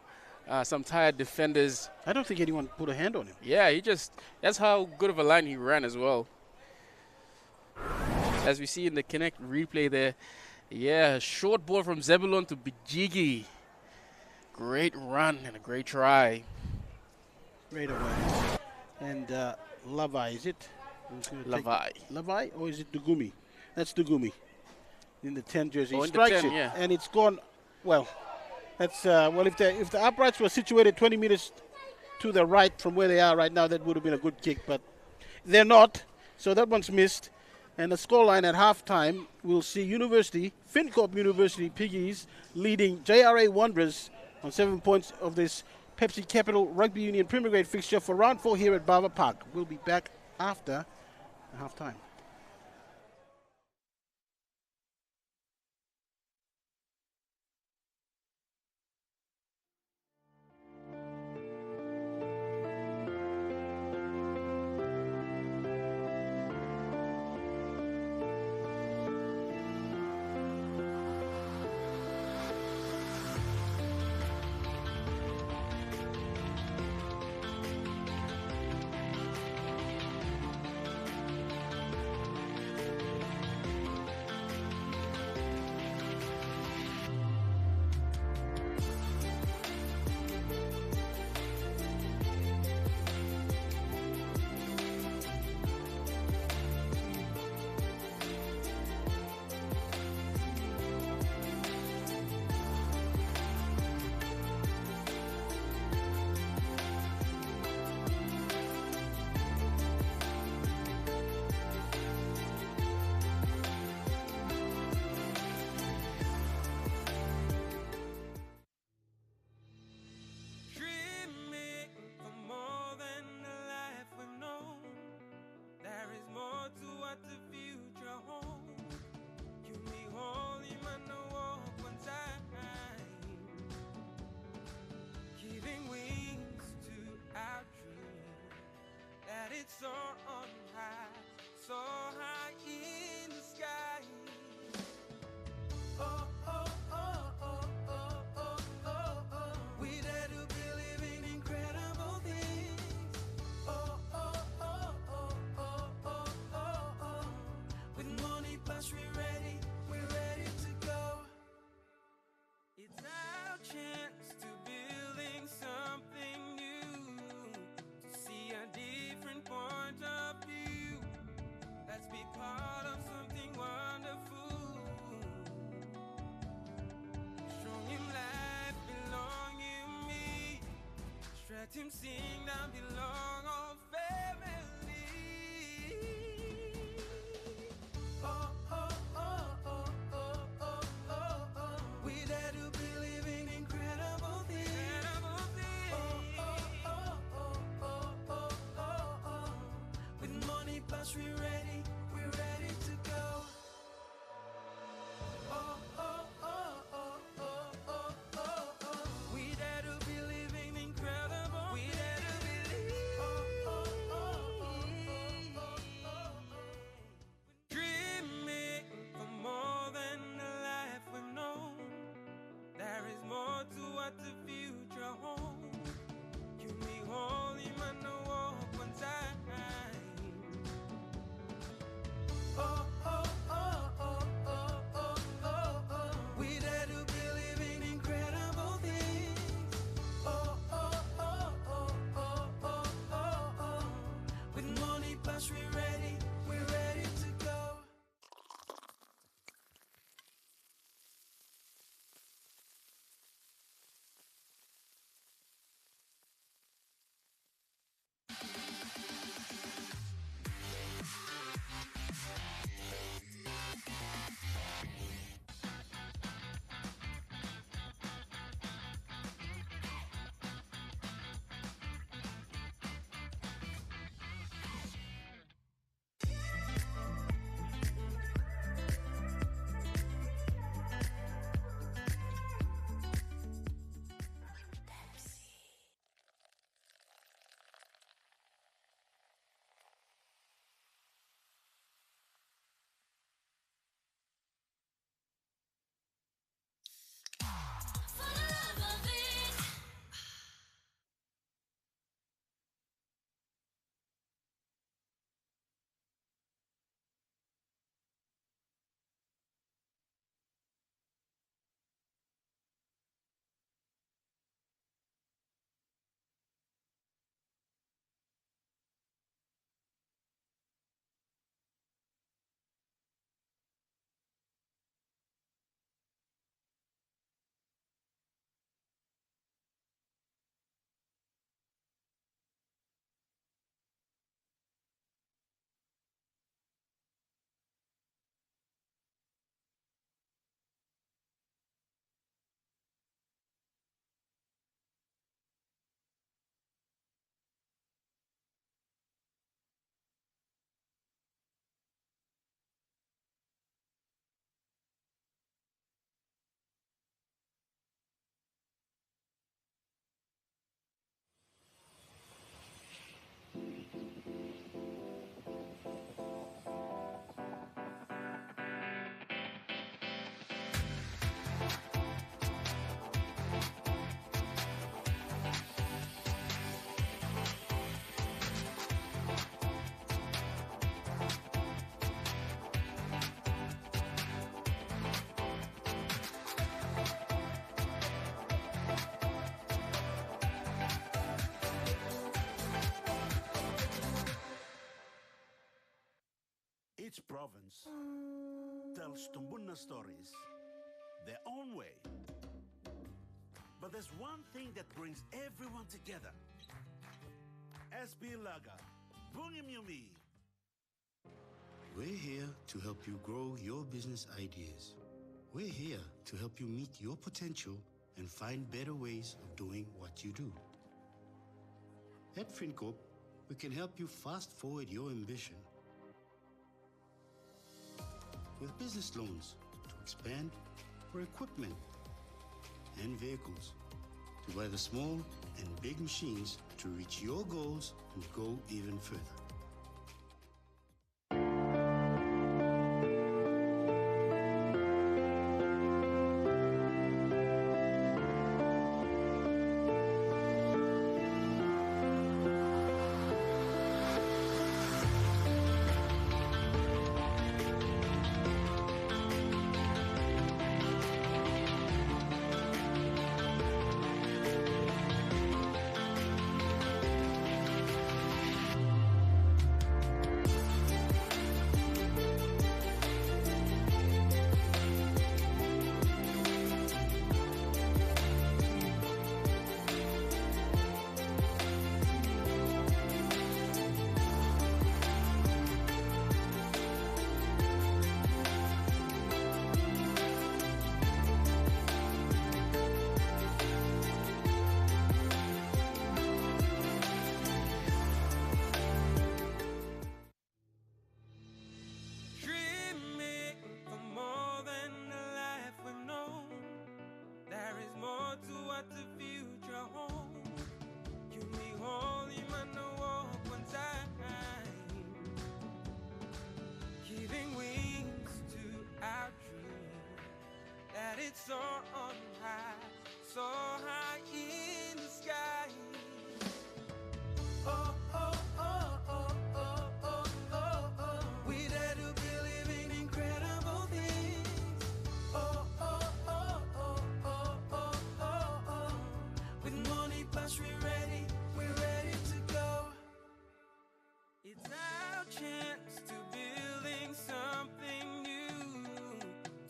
some tired defenders. I don't think anyone put a hand on him. Yeah, that's how good of a line he ran as well. As we see in the Connect replay there, yeah, short ball from Zebulon to Bijigi. Great run and a great try. Great awareness. And Lavai, is it? Lavai, or is it Dugumi? That's Dugumi in the 10 jersey. He strikes it, yeah. And it's gone. Well, that's if the uprights were situated 20 meters to the right from where they are right now, that would have been a good kick, but they're not. So that one's missed. And the scoreline at halftime, we'll see FINCORP University Piggies leading JRA Wanderers on 7 points of this Pepsi Capital Rugby Union Premier Grade fixture for round 4 here at Bava Park. We'll be back after halftime. So on high, so high in the sky. Oh, oh, oh, oh, oh, oh, oh, oh. We dare to believe in incredible things. Oh, oh, oh, oh, oh, oh, oh, oh. With money plus we're ready to go. It's our chance to building something new, to see a different point of view. Let's be part of something wonderful. Strong in life, belong in me. Stretch him, sing down, belong all family. Oh, oh, oh, oh, oh, oh, oh, oh. We dare to believe in incredible things. Oh, oh, oh, oh, oh, oh, oh. Plus we're ready to go. Oh, oh, oh, oh, oh, oh, oh, oh. We dare to be living incredible. We dare to believe. Oh, oh, oh, oh, oh, oh, oh. Dreaming for more than the life we've known. There is more to what the future holds. You me holy man, no walk one time. Oh, oh, oh, oh, oh, oh, oh, oh. We dare to believe in incredible things. Oh, oh, oh, oh, oh, oh, oh, oh. With money plus we're ready to go. Each province tells Tumbuna stories their own way. But there's one thing that brings everyone together. SB Laga, Bungim Yumi. We're here to help you grow your business ideas. We're here to help you meet your potential and find better ways of doing what you do. At FinCorp, we can help you fast forward your ambition with business loans to expand, for equipment and vehicles, to buy the small and big machines to reach your goals and go even further. soar on high, so high in the sky. Oh, oh, oh, oh, oh, oh, oh, oh. We dare to believe in incredible things. Oh, oh, oh, oh, oh, oh, oh, oh. With money plus we're ready to go. It's our chance to building something new,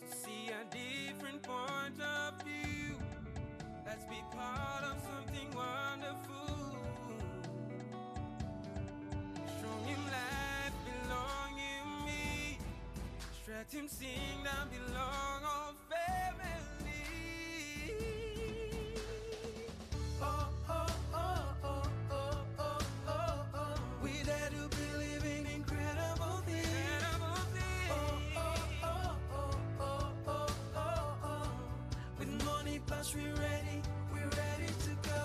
to see a different point of view. Let's be part of something wonderful. Strong in life, belong in me. Stretch him, sing, down belong all family. Oh, oh, oh, oh, oh, oh, oh, oh. We dare to believe in incredible things. Oh, oh, oh, oh, oh, oh, oh, oh. With money plus we're ready to go.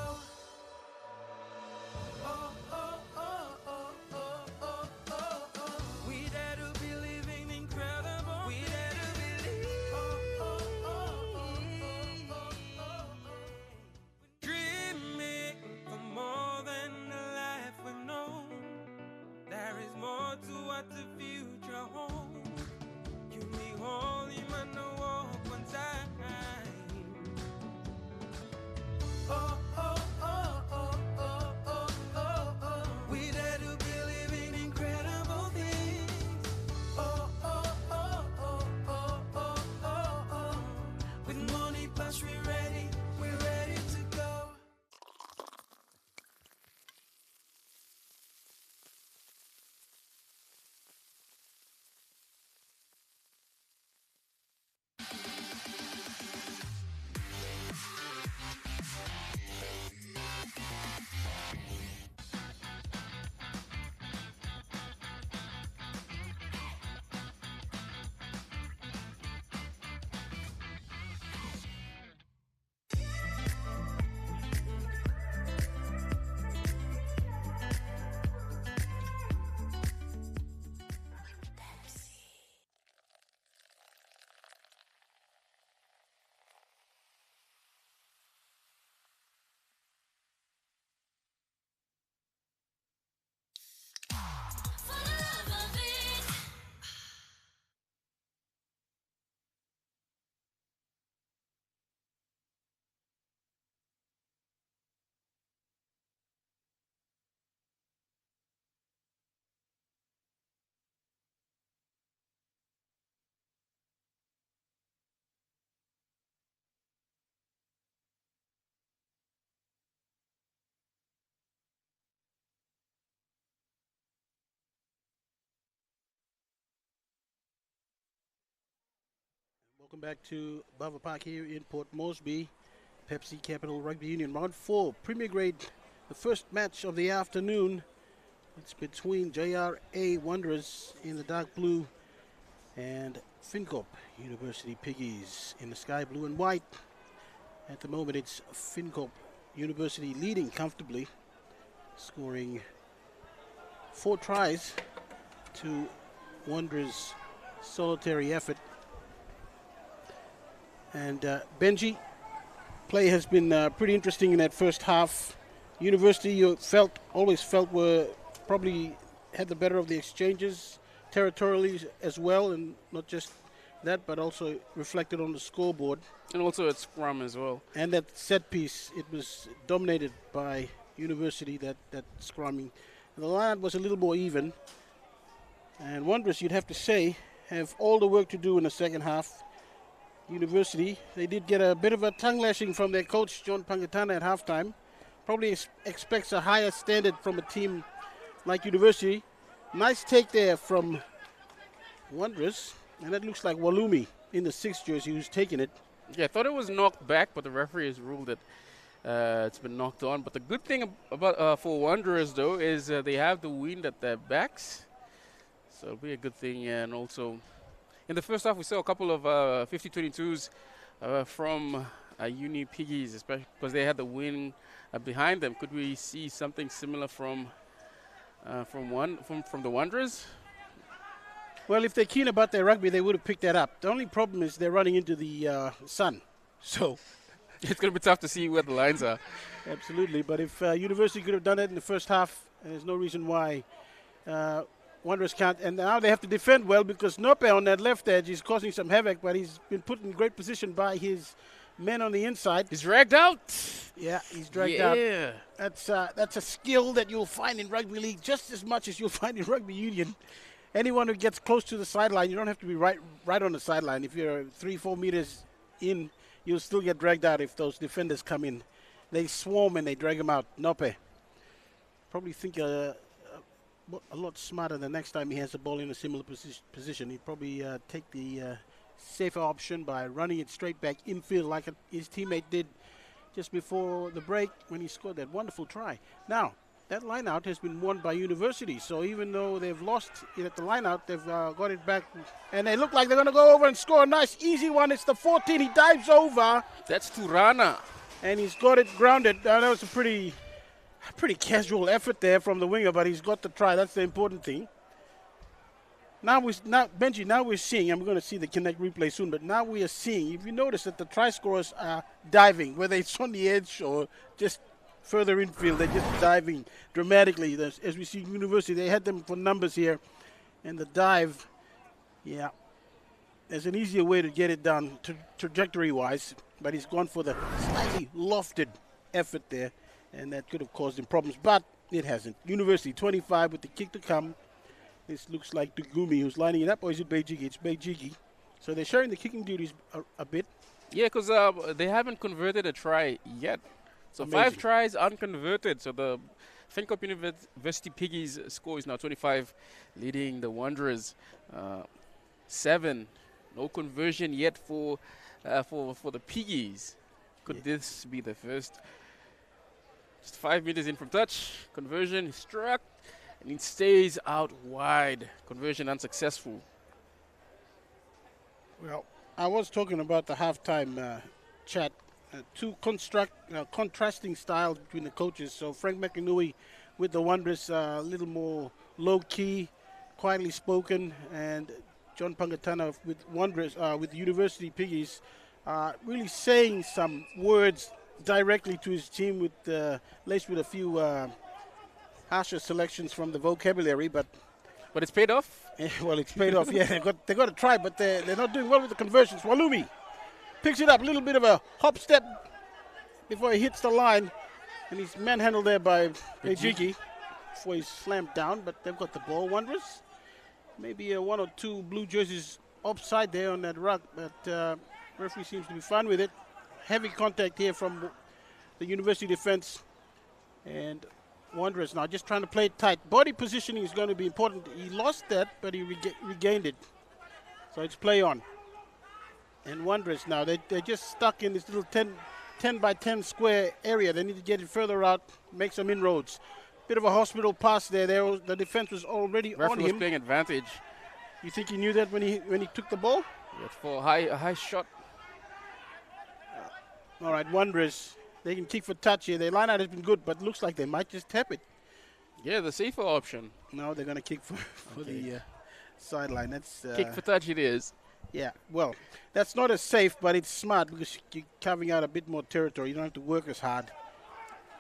Oh, oh, oh, oh, oh, oh, oh, oh. We dare to believe in incredible. We dare to believe. Oh, oh, oh, oh, oh, oh, oh, oh. Dreaming for more than the life we've known. There is more to what the future holds. You me holy man, no walk one time. Oh, oh, oh, oh, oh, oh, oh, oh. We dare to believe in incredible things. Oh, oh, oh, oh, oh, oh, oh, oh. With money plus we're ready to go. Welcome back to Bava Park here in Port Moresby, Pepsi Capital Rugby Union. Round 4, Premier Grade, the first match of the afternoon. It's between JRA Wanderers in the dark blue and FINCORP University Piggies in the sky blue and white. At the moment, it's FINCORP University leading comfortably, scoring 4 tries to Wanderers' solitary effort. And Benji, play has been pretty interesting in that first half. University, you always felt were probably had the better of the exchanges territorially as well, and not just that, but also reflected on the scoreboard. And also at scrum as well. And that set piece, it was dominated by University, that scrumming. And the line was a little more even. And Wanderers, you'd have to say, have all the work to do in the second half. University, they did get a bit of a tongue lashing from their coach, John Pangatana, at halftime. Probably expects a higher standard from a team like University. Nice take there from Wanderers, and that looks like Walumi in the 6th jersey who's taking it. Yeah, I thought it was knocked back, but the referee has ruled that it's been knocked on. But the good thing about for Wanderers, though, is they have the wind at their backs. So it'll be a good thing. And also, in the first half, we saw a couple of 50-22s from Uni Piggies, especially because they had the wind behind them. Could we see something similar from the Wanderers? Well, if they're keen about their rugby, they would have picked that up. The only problem is they're running into the sun. So, It's going to be tough to see where the lines are. absolutely. But if University could have done it in the first half, there's no reason why Wanderers can't. And now they have to defend well because Nope on that left edge is causing some havoc, but he's been put in great position by his men on the inside. He's dragged out. Yeah, he's dragged out. Yeah. That's a skill that you'll find in rugby league just as much as you'll find in rugby union. Anyone who gets close to the sideline, you don't have to be right on the sideline. If you're 3-4 meters in, you'll still get dragged out if those defenders come in. They swarm and they drag him out. Nope. Probably think a lot smarter the next time he has the ball in a similar position. He'd probably take the safer option by running it straight back infield like his teammate did just before the break when he scored that wonderful try. Now, that line-out has been won by University, so even though they've lost it at the line-out, they've got it back, and they look like they're going to go over and score a nice, easy one. It's the 14. He dives over, That's Turana. and he's got it grounded. That was a pretty casual effort there from the winger, but he's got the try. That's the important thing. Benji, now we're seeing, and we're going to see the Connect replay soon, but now we are seeing, if you notice that the try scorers are diving, whether it's on the edge or just further infield, they're just diving dramatically. As we see University, they had them for numbers here, and the dive, yeah, there's an easier way to get it done trajectory-wise, but he's gone for the slightly lofted effort there, and that could have caused him problems, but it hasn't. University 25 with the kick to come. This looks like Dugumi who's lining it up, or is it Beijigi? It's Beijigi. So they're sharing the kicking duties a bit. Yeah, because they haven't converted a try yet. So Amazing. 5 tries unconverted. So the FINCORP University Piggies score is now 25, leading the Wanderers 7. No conversion yet for the Piggies. Could this be the first? Just 5 meters in from touch. Conversion struck, and it stays out wide. Conversion unsuccessful. Well, I was talking about the halftime chat. Two contrasting styles between the coaches. So Frank McInerney with the Wanderers, a little more low-key, quietly spoken, and John Pangatana with Wanderers, with the University Piggies, really saying some words directly to his team, with laced with a few harsher selections from the vocabulary, but But it's paid off. well, it's paid off. Yeah, they got to try, but they're not doing well with the conversions. Walumi picks it up, a little bit of a hop step before he hits the line, and he's manhandled there by Ejiki before he's slammed down, but they've got the ball. Wanderers, maybe one or two blue jerseys offside there on that ruck, but referee seems to be fine with it. Heavy contact here from the University defense, and Wanderers now just trying to play it tight. Body positioning is going to be important. He lost that, but he regained it. So it's play on. And Wanderers now, they're just stuck in this little 10 by 10 square area. They need to get it further out, make some inroads. Bit of a hospital pass there. The defense was already on Referee was him. playing advantage. You think he knew that when he took the ball? Yeah, for a high shot. All right, Wanderers, they can kick for touch here. Their line out has been good, but looks like they might just tap it. Yeah, the safer option. No, they're going to kick for the sideline. That's Kick for touch it is. yeah, well, that's not as safe, but it's smart because you're carving out a bit more territory. You don't have to work as hard.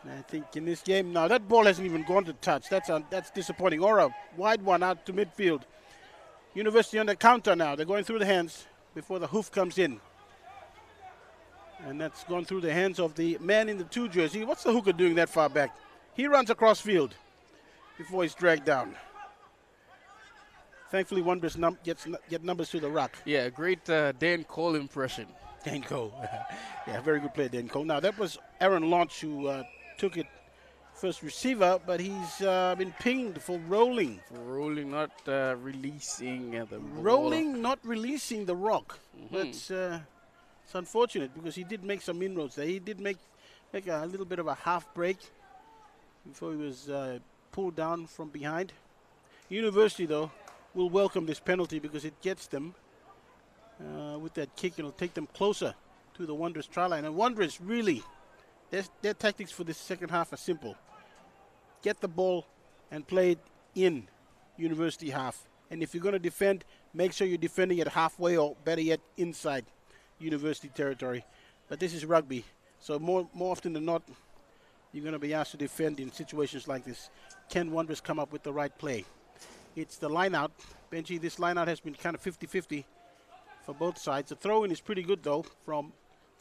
And I think in this game now, that ball hasn't even gone to touch. That's disappointing. Or a wide one out to midfield. University on the counter now. They're going through the hands before the hoof comes in. And that's gone through the hands of the man in the 2 jersey. What's the hooker doing that far back? He runs across field before he's dragged down. Thankfully, Wanderers get numbers to the ruck. Yeah, great Dan Cole impression. Dan Cole. Yeah, very good player, Dan Cole. Now, that was Aaron Launch who took it first receiver, but he's been pinged for rolling. For rolling, not releasing the ball. Rolling, not releasing the rock. That's it's unfortunate because he did make some inroads there. He did make a little bit of a half break before he was pulled down from behind. University, though, will welcome this penalty because it gets them with that kick. It'll take them closer to the Wanderers try line. And Wanderers really, their tactics for this second half are simple. Get the ball and play it in University half. And if you're going to defend, make sure you're defending it halfway or better yet inside University territory. But this is rugby. So more often than not, you're going to be asked to defend in situations like this. Can Wanderers come up with the right play? It's the line out. Benji, this line out has been kind of 50-50 for both sides. The throw-in is pretty good, though, from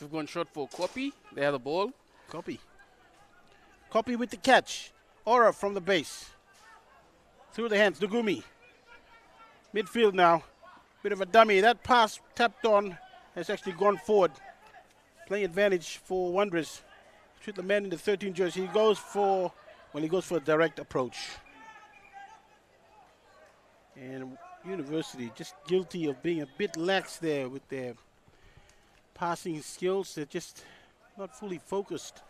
They've gone short for Kopi. They have the ball. Copy. Copy with the catch. Aura from the base. Through the hands. Dugumi. Midfield now. Bit of a dummy. That pass tapped on has actually gone forward. Playing advantage for Wanderers. Shoot the man in the 13 jersey. He goes for a direct approach. And University just guilty of being a bit lax there with their passing skills. They're just not fully focused.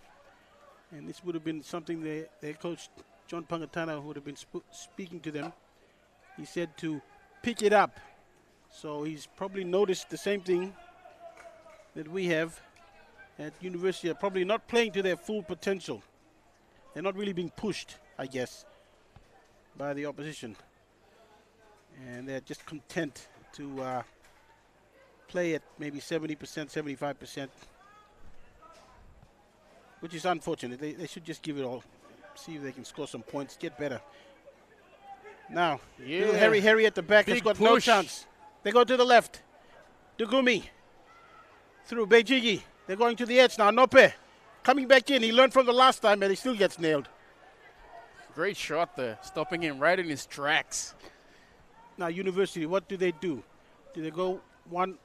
And this would have been something their coach, John Pangatana, would have been speaking to them. He said to pick it up. So he's probably noticed the same thing that we have at University. Are probably not playing to their full potential. They're not really being pushed, I guess, by the opposition. And they're just content to play at maybe 70%, 75%, which is unfortunate. They should just give it all, see if they can score some points, get better. Now, little Harry at the back has got no chance. They go to the left. Dugumi through Beijigi. They're going to the edge now. Nope coming back in. He learned from the last time, and he still gets nailed. Great shot there, stopping him right in his tracks. Now, University, what do? Do they go one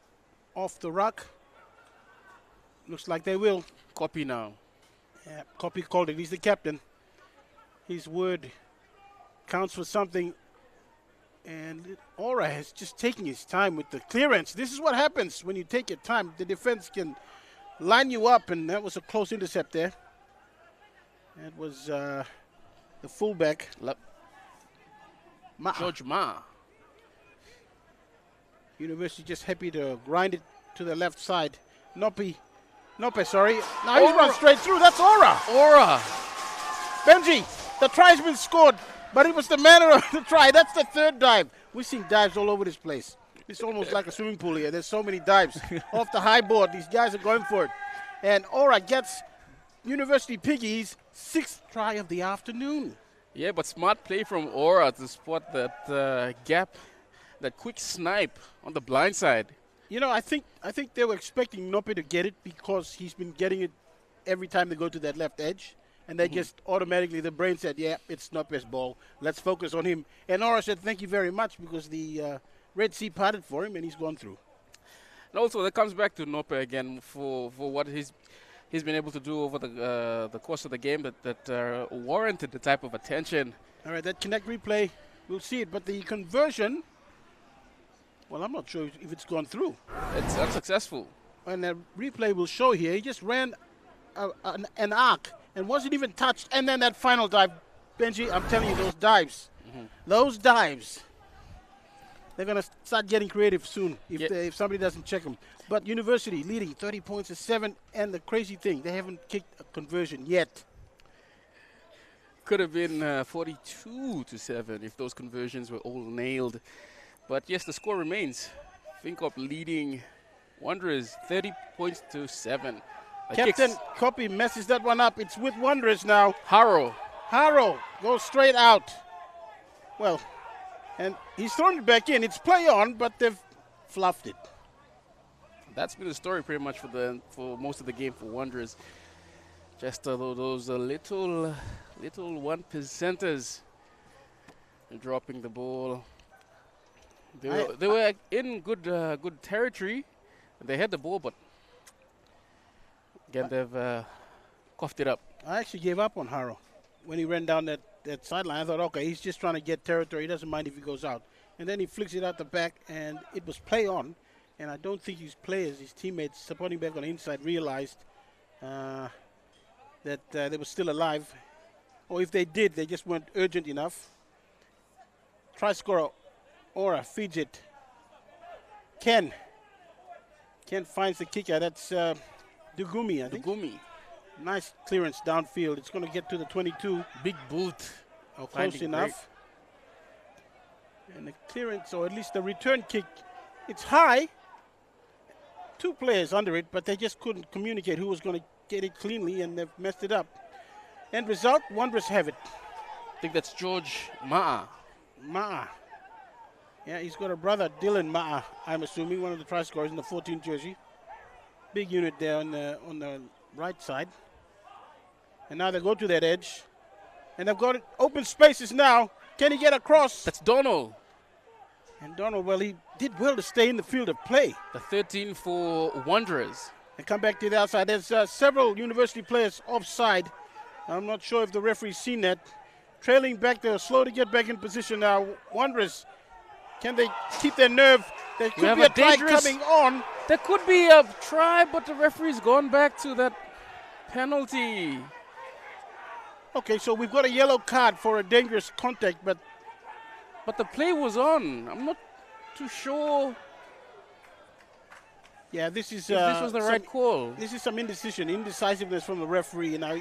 off the ruck? Looks like they will. Copy now. Yeah, Copy called it. He's the captain. His word counts for something. And Aura has just taken his time with the clearance. This is what happens when you take your time. The defense can line you up, and that was a close intercept there. That was the fullback. George Ma. University just happy to grind it to the left side. Nope, sorry. Now he's run straight through. That's Aura. Benji, the try's been scored, but it was the manner of the try. That's the third dive. We're seeing dives all over this place. It's almost like a swimming pool here. There's so many dives. Off the high board, these guys are going for it. And Aura gets University Piggies' 6th try of the afternoon. Yeah, but smart play from Aura to spot that gap, that quick snipe on the blind side. You know, I think they were expecting Nope to get it because he's been getting it every time they go to that left edge. And they just automatically, the brain said, yeah, it's Nope's ball. Let's focus on him. And Aura said, thank you very much, because the Red Sea parted for him and he's gone through. And also, that comes back to Nope again for what he's been able to do over the course of the game that warranted the type of attention. All right, that Connect replay, we'll see it. But the conversion, well, I'm not sure if it's gone through. It's unsuccessful. And the replay will show here, he just ran an arc and wasn't even touched. And then that final dive, Benji, I'm telling you, those dives, they're going to start getting creative soon if somebody doesn't check them. But University leading 30 points to 7. And the crazy thing, they haven't kicked a conversion yet. Could have been 42-7 if those conversions were all nailed. But yes, the score remains. FINCORP leading Wanderers 30 points to 7. Captain Copy messes that one up. It's with Wanderers now. Haro goes straight out. Well, and he's thrown it back in. It's play on, but they've fluffed it. That's been the story pretty much for most of the game for Wanderers. Just those little 1%ers dropping the ball. They were in good territory. They had the ball, but again they've coughed it up. I actually gave up on Haro when he ran down that sideline. I thought, okay, he's just trying to get territory. He doesn't mind if he goes out. And then he flicks it out the back, and it was play on. And I don't think his players, his teammates, supporting back on the inside, realized that they were still alive. Or if they did, they just weren't urgent enough. Try scorer, Aura feeds it. Ken finds the kicker. That's Dugumi, I think. Dugumi. Nice clearance downfield. It's going to get to the 22. Big boot. Oh, close enough. And the clearance, or at least the return kick, it's high. two players under it, but they just couldn't communicate who was going to get it cleanly, and they've messed it up. End result, Wanderers have it. I think that's George Ma'a. Ma'a. Yeah, he's got a brother, Dylan Ma'a, I'm assuming, one of the try scorers in the 14 jersey. Big unit there on the right side. And now they go to that edge. And they've got it, open spaces now. Can he get across? That's Donald. And Donald, well, he did well to stay in the field of play. The 13 for Wanderers. And come back to the outside. There's several University players offside. I'm not sure if the referee's seen that. Trailing back, they're slow to get back in position now. Wanderers, can they keep their nerve? There could be a try coming on. There could be a try, but the referee's gone back to that penalty. Okay, so we've got a yellow card for a dangerous contact, but the play was on. I'm not too sure yeah, this is if this was the right call. This is some indecisiveness from the referee. Now,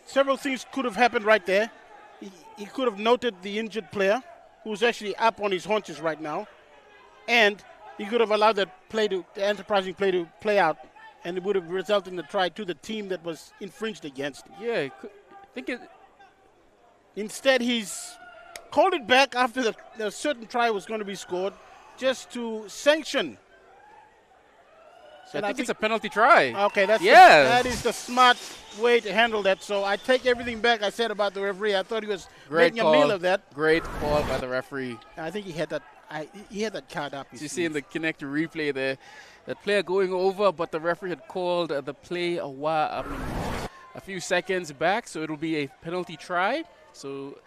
several things could have happened right there. He could have noted the injured player, who's actually up on his haunches right now, and he could have allowed the enterprising play to play out, and it would have resulted in a try to the team that was infringed against. Yeah, Instead, he's called it back after the certain try was going to be scored, just to sanction. I think it's a penalty try. Okay, Yes. that is the smart way to handle that. So I take everything back I said about the referee. I thought he was making a meal of that. Great call by the referee. I think he had that. He had that card up. You see in the connector replay there, that player going over, but the referee had called the play a few seconds back, so it'll be a penalty try. So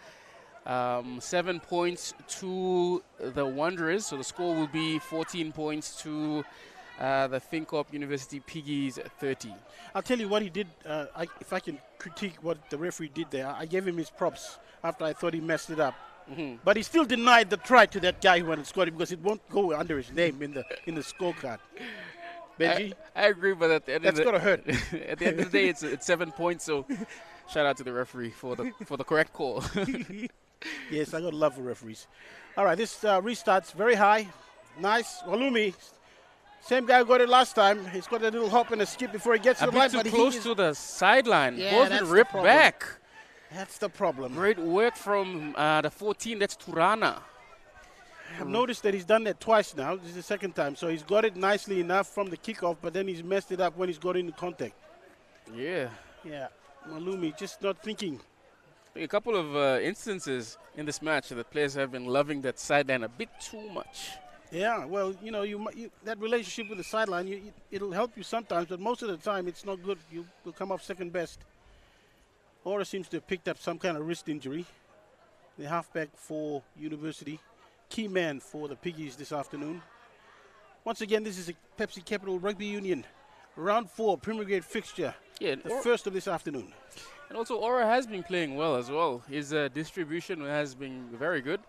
7 points to the Wanderers. So the score will be 14 points to the FINCORP University Piggies 30. I'll tell you what he did. If I can critique what the referee did there, I gave him his props after I thought he messed it up. But he still denied the try to that guy who went and scored it because it won't go under his name in the scorecard. Benji? I agree, but at the end That's of the, going to hurt. at the end of the day, it's 7 points. So shout out to the referee for the correct call. Yes, I got love for referees. All right, this restarts very high. Nice. Walumi, same guy who got it last time. He's got a little hop and a skip before he gets to A the line. bit too But close to the sideline. Yeah, Ball's that's been the ripped problem. back. That's the problem. Great work from the 14. That's Turana. I've noticed that he's done that twice now. This is the second time. So he's got it nicely enough from the kickoff, but then he's messed it up when he's got into contact. Yeah. Yeah, Malumi just not thinking. A couple of instances in this match that players have been loving that sideline a bit too much. Yeah, well, you that relationship with the sideline, it'll help you sometimes, but most of the time it's not good. You will come off second best. Ora seems to have picked up some kind of wrist injury. The halfback for University. Key man for the Piggies this afternoon. Once again, this is a Pepsi Capital Rugby Union Round 4 Premier Grade fixture. Yeah, The first of this afternoon. and also Ora has been playing well as well. His distribution has been very good.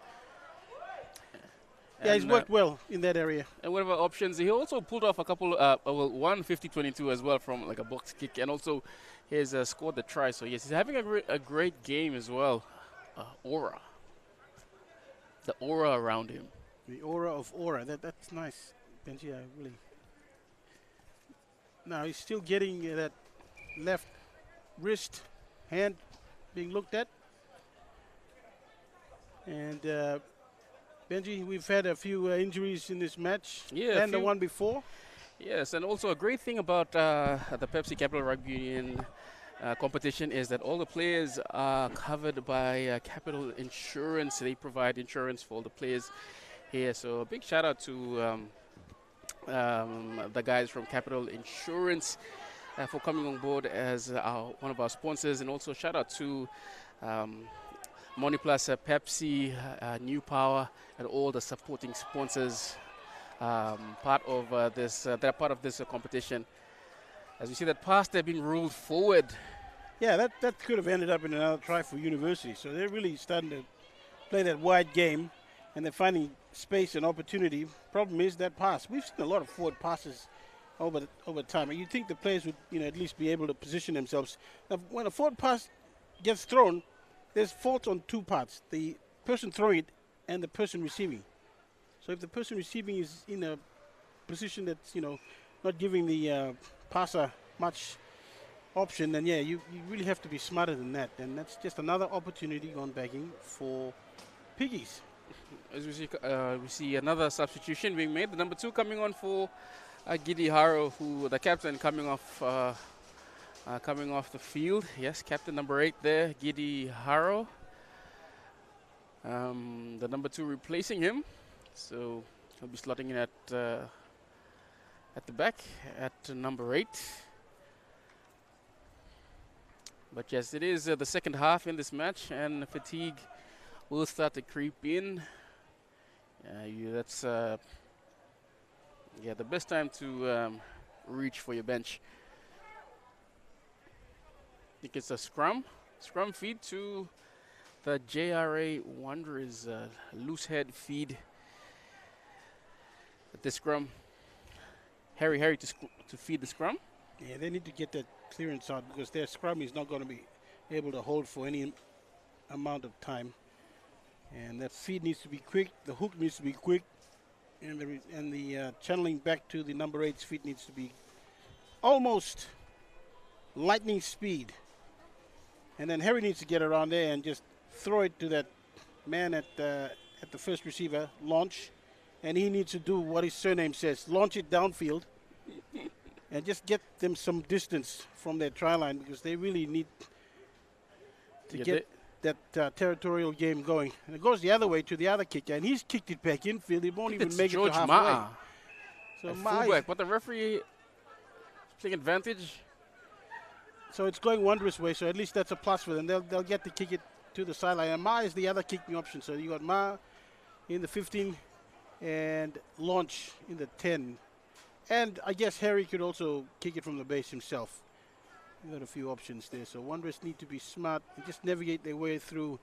Yeah, he's And, worked well in that area. And whatever options, he also pulled off a couple, one 50-22 as well from like a box kick, and also he has scored the try. So yes, he's having a great game as well. Aura, the aura around him. The aura of Ora. That's nice, Benji. I really. Now he's still getting that left wrist, hand being looked at. And Benji, we've had a few injuries in this match. Yeah, a and the few. one before. Yes, and also a great thing about the Pepsi Capital Rugby Union competition is that all the players are covered by Capital Insurance. They provide insurance for all the players here. So a big shout out to the guys from Capital Insurance for coming on board as one of our sponsors, and also shout out to Moniplus, Pepsi, New Power, and all the supporting sponsors part of they're part of this competition. As we see that pass, they've been ruled forward. Yeah, that could have ended up in another try for University. So they're really starting to play that wide game, and they're finding space and opportunity. Problem is that pass. We've seen a lot of forward passes over time. And you'd think the players would, at least be able to position themselves. Now, when a forward pass gets thrown, there's fault on two parts: the person throwing it and the person receiving. So if the person receiving is in a position that's, not giving the passer much option, then you really have to be smarter than that. And that's just another opportunity gone begging for Piggies. As we see another substitution being made. The number 2 coming on for Gidi Haro, who the captain coming off the field. Yes, captain number 8 there, Gidi Haro. The number 2 replacing him, so he'll be slotting in at the back at number 8. But yes, it is the second half in this match, and fatigue will start to creep in. That's the best time to reach for your bench. I think it's a scrum feed to the JRA Wanderers, loose head feed at the scrum. Harry to feed the scrum. Yeah, they need to get that clearance out because their scrum is not going to be able to hold for any amount of time. And that feed needs to be quick. The hook needs to be quick, and the channeling back to the number 8's feet needs to be almost lightning speed. And then Harry needs to get around there and just throw it to that man at the first receiver, launch, and he needs to do what his surname says, launch it downfield, and just get them some distance from their try line because they really need to get that territorial game going. And it goes the other way to the other kicker, and he's kicked it back infield. He won't even make it to halfway. Ma'a. So fullback, but the referee is taking advantage. So it's going Wanderers' way, so at least that's a plus for them. They'll get to kick it to the sideline. And Ma is the other kicking option. So you got Ma in the 15 and Launch in the 10. And I guess Harry could also kick it from the base himself. You've got a few options there. So Wanderers need to be smart and just navigate their way through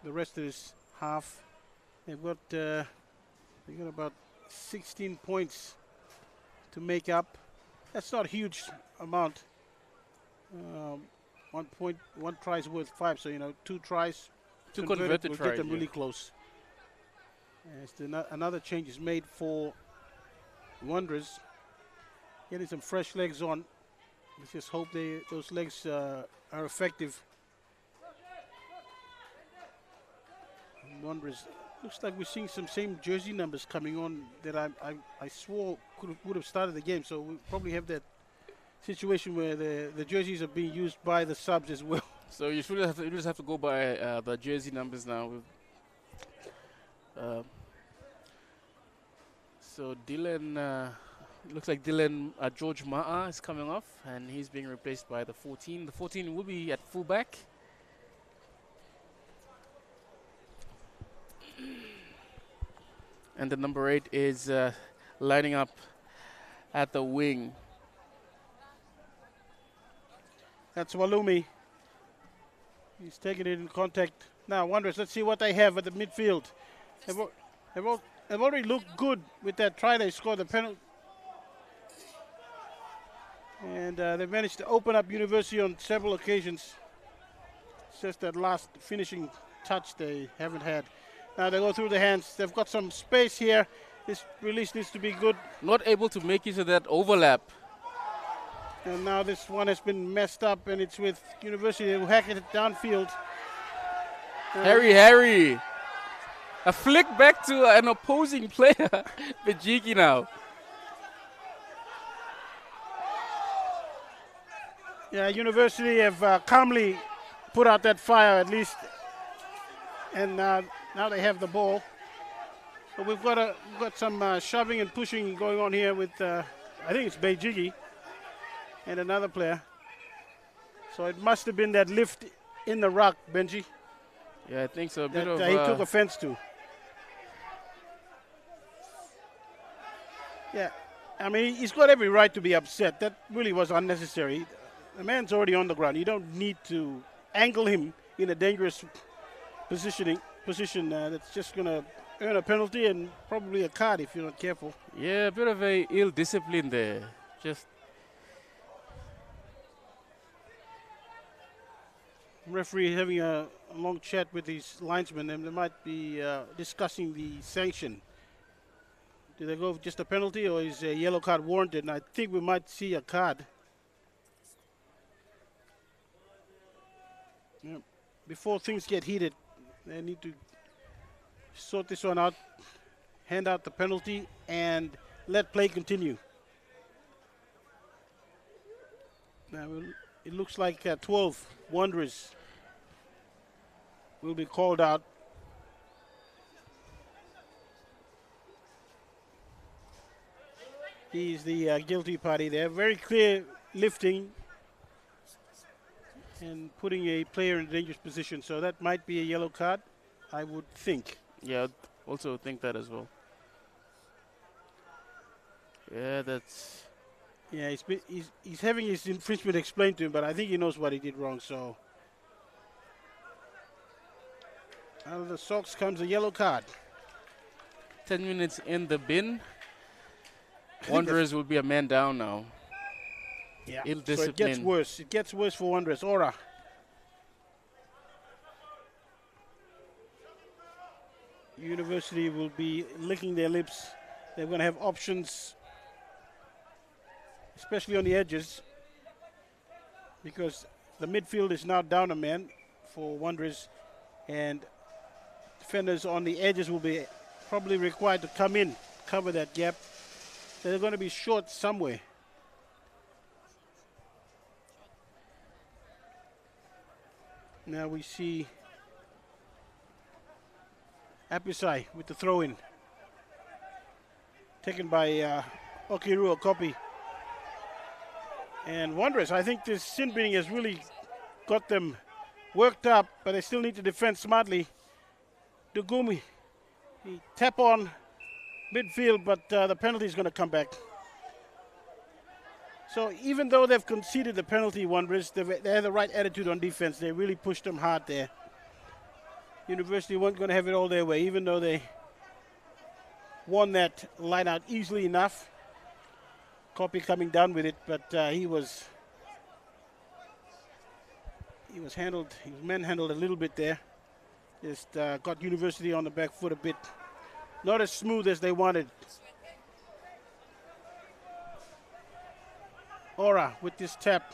the rest of this half. They've got about 16 points to make up. That's not a huge amount. 1 try is worth 5, so 2 tries, 2 converted will tries, get them really close. Another change is made for Wanderers, getting some fresh legs on. Let's just hope those legs are effective. Wanderers, looks like we're seeing some same jersey numbers coming on that I swore would have started the game. So we probably have that situation where the jerseys are being used by the subs as well. So you just have to go by the jersey numbers now. So Dylan, looks like George Ma'a is coming off, and he's being replaced by the 14. The 14 will be at fullback. And the number 8 is lining up at the wing. That's Walumi. He's taking it in contact. Now, Wanderers, let's see what they have at the midfield. They've already looked good with that try. They scored the penalty. And they've managed to open up University on several occasions. It's just that last finishing touch they haven't had. Now they go through the hands. They've got some space here. This release needs to be good. Not able to make use of that overlap. And now this one has been messed up, and it's with University who hack it downfield. Harry. A flick back to an opposing player. Vijiki now. Yeah, University have calmly put out that fire at least. And now they have the ball. So we've got some shoving and pushing going on here with, I think it's Beijigi and another player. So it must have been that lift in the ruck, Benji. Yeah, I think so. He took offense to. Yeah, I mean, he's got every right to be upset. That really was unnecessary. The man's already on the ground. You don't need to angle him in a dangerous position that's just going to earn a penalty and probably a card if you're not careful. Yeah, a bit of a ill discipline there. Just referee having a long chat with his linesman, and they might be discussing the sanction. Do they go for just a penalty, or is a yellow card warranted? And I think we might see a card. Yeah. Before things get heated, they need to sort this one out, hand out the penalty, and let play continue. Now it looks like 12 Wanderers will be called out. He's the guilty party there. Very clear lifting and putting a player in a dangerous position. So that might be a yellow card, I would think. Yeah, I'd also think that as well. Yeah, that's... Yeah, he's having his infringement explained to him, but I think he knows what he did wrong. So out of the Sox comes a yellow card. 10 minutes in the bin. Wanderers will be a man down now. Yeah, Ill so it gets discipline. worse. It gets worse for Wanderers. Ora. University will be licking their lips. They're going to have options, especially on the edges, because the midfield is now down a man for Wanderers, and defenders on the edges will be probably required to come in, cover that gap. So they're going to be short somewhere. Now we see Apisai with the throw-in. Taken by Okiru Okopi. And Wanderers, I think this sin binning has really got them worked up, but they still need to defend smartly. Dugumi, he tap on midfield, but the penalty is going to come back. So even though they've conceded the penalty, Wanderers, they have the right attitude on defense. They really pushed them hard there. University weren't going to have it all their way, even though they won that line out easily enough. Copy coming down with it, but he was handled, he was manhandled a little bit there. Just got University on the back foot a bit. Not as smooth as they wanted. Ora with this tap.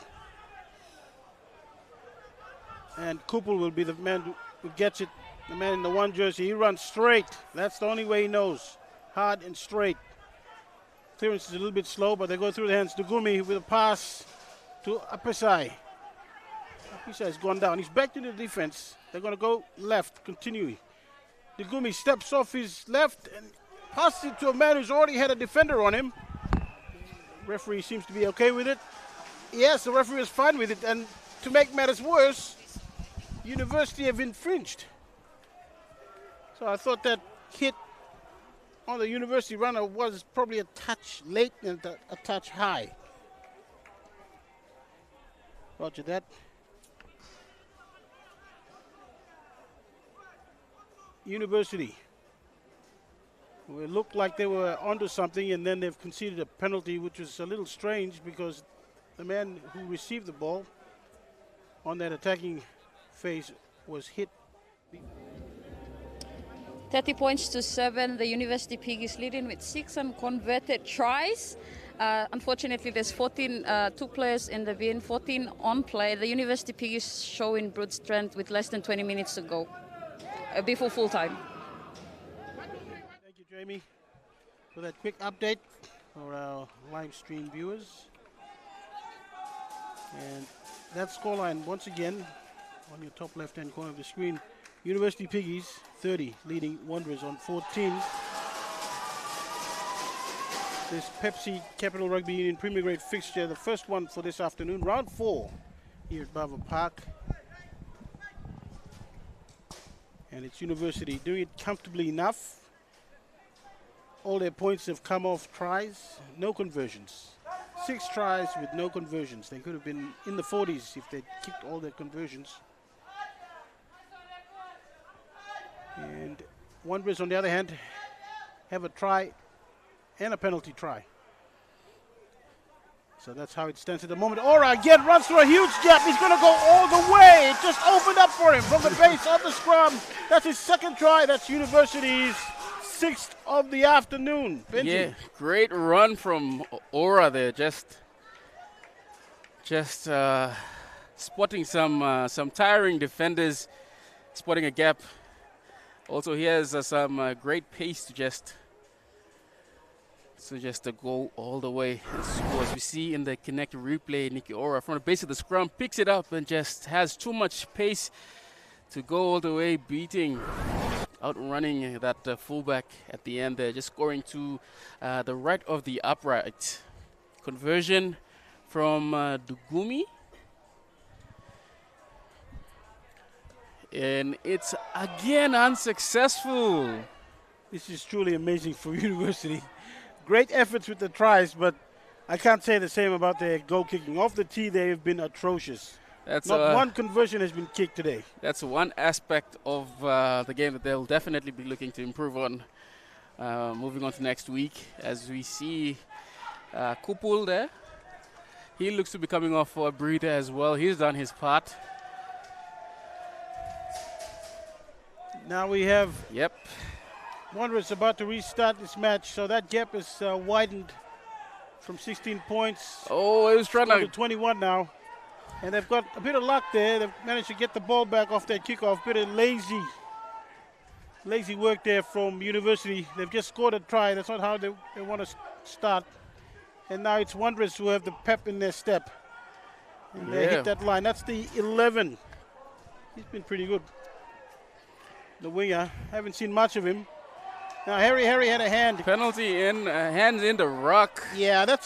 And Kupul will be the man who gets it. The man in the one jersey. He runs straight. That's the only way he knows. Hard and straight. Clearance is a little bit slow, but they go through the hands. Dugumi with a pass to Apisai. Apisai has gone down. He's back to the defense. They're going to go left, continuing. Dugumi steps off his left and passes it to a man who's already had a defender on him. Referee seems to be okay with it. Yes, the referee is fine with it. And to make matters worse, University have infringed. So I thought that hit on the University runner was probably a touch late and a touch high. Roger that. University. It looked like they were onto something, and then they've conceded a penalty, which was a little strange because the man who received the ball on that attacking phase was hit. 30 points to 7. The University Piggies leading with 6 unconverted tries. Unfortunately, there's 14 two players in the bin, 14 on play. The University Piggies showing brute strength with less than 20 minutes to go before full time. Thank you, Jamie, for that quick update for our live stream viewers. And that scoreline, once again, on your top left-hand corner of the screen, University Piggies 30 leading Wanderers on 14. This Pepsi Capital Rugby Union Premier Grade fixture, the first one for this afternoon, round 4 here at Bava Park. And it's University doing it comfortably enough. All their points have come off tries, no conversions. 6 tries with no conversions. They could have been in the 40s if they'd kicked all their conversions. And Wanderers, on the other hand, have a try and a penalty try. So that's how it stands at the moment. Ora again runs through a huge gap. He's going to go all the way. It just opened up for him from the base of the scrum. That's his second try. That's University's sixth of the afternoon. Benji. Yeah, great run from Aura there. Just spotting some tiring defenders, spotting a gap. Also, he has some great pace to just go all the way. As we see in the Connect replay, Nicky Ora from the base of the scrum picks it up and just has too much pace to go all the way, outrunning that fullback at the end there, just scoring to the right of the upright. Conversion from Dugumi. And it's again unsuccessful. This is truly amazing for University. Great efforts with the tries, but I can't say the same about their goal kicking. Off the tee, they have been atrocious. That's Not one conversion has been kicked today. That's one aspect of the game that they'll definitely be looking to improve on. Moving on to next week, as we see Kupul there. He looks to be coming off for a breather as well. He's done his part. Now we have Yep. Wanderers about to restart this match, so that gap is widened from 16 points Oh, he was trying to to. 21 now. And they've got a bit of luck there. They've managed to get the ball back off that kickoff. Bit of lazy work there from University. They've just scored a try. That's not how they want to start. And now it's Wanderers who have the pep in their step. And they Yeah. hit that line. That's the 11. He's been pretty good. The winger. Haven't seen much of him. Now Harry had a hand. Penalty in, hands in the ruck. Yeah, that's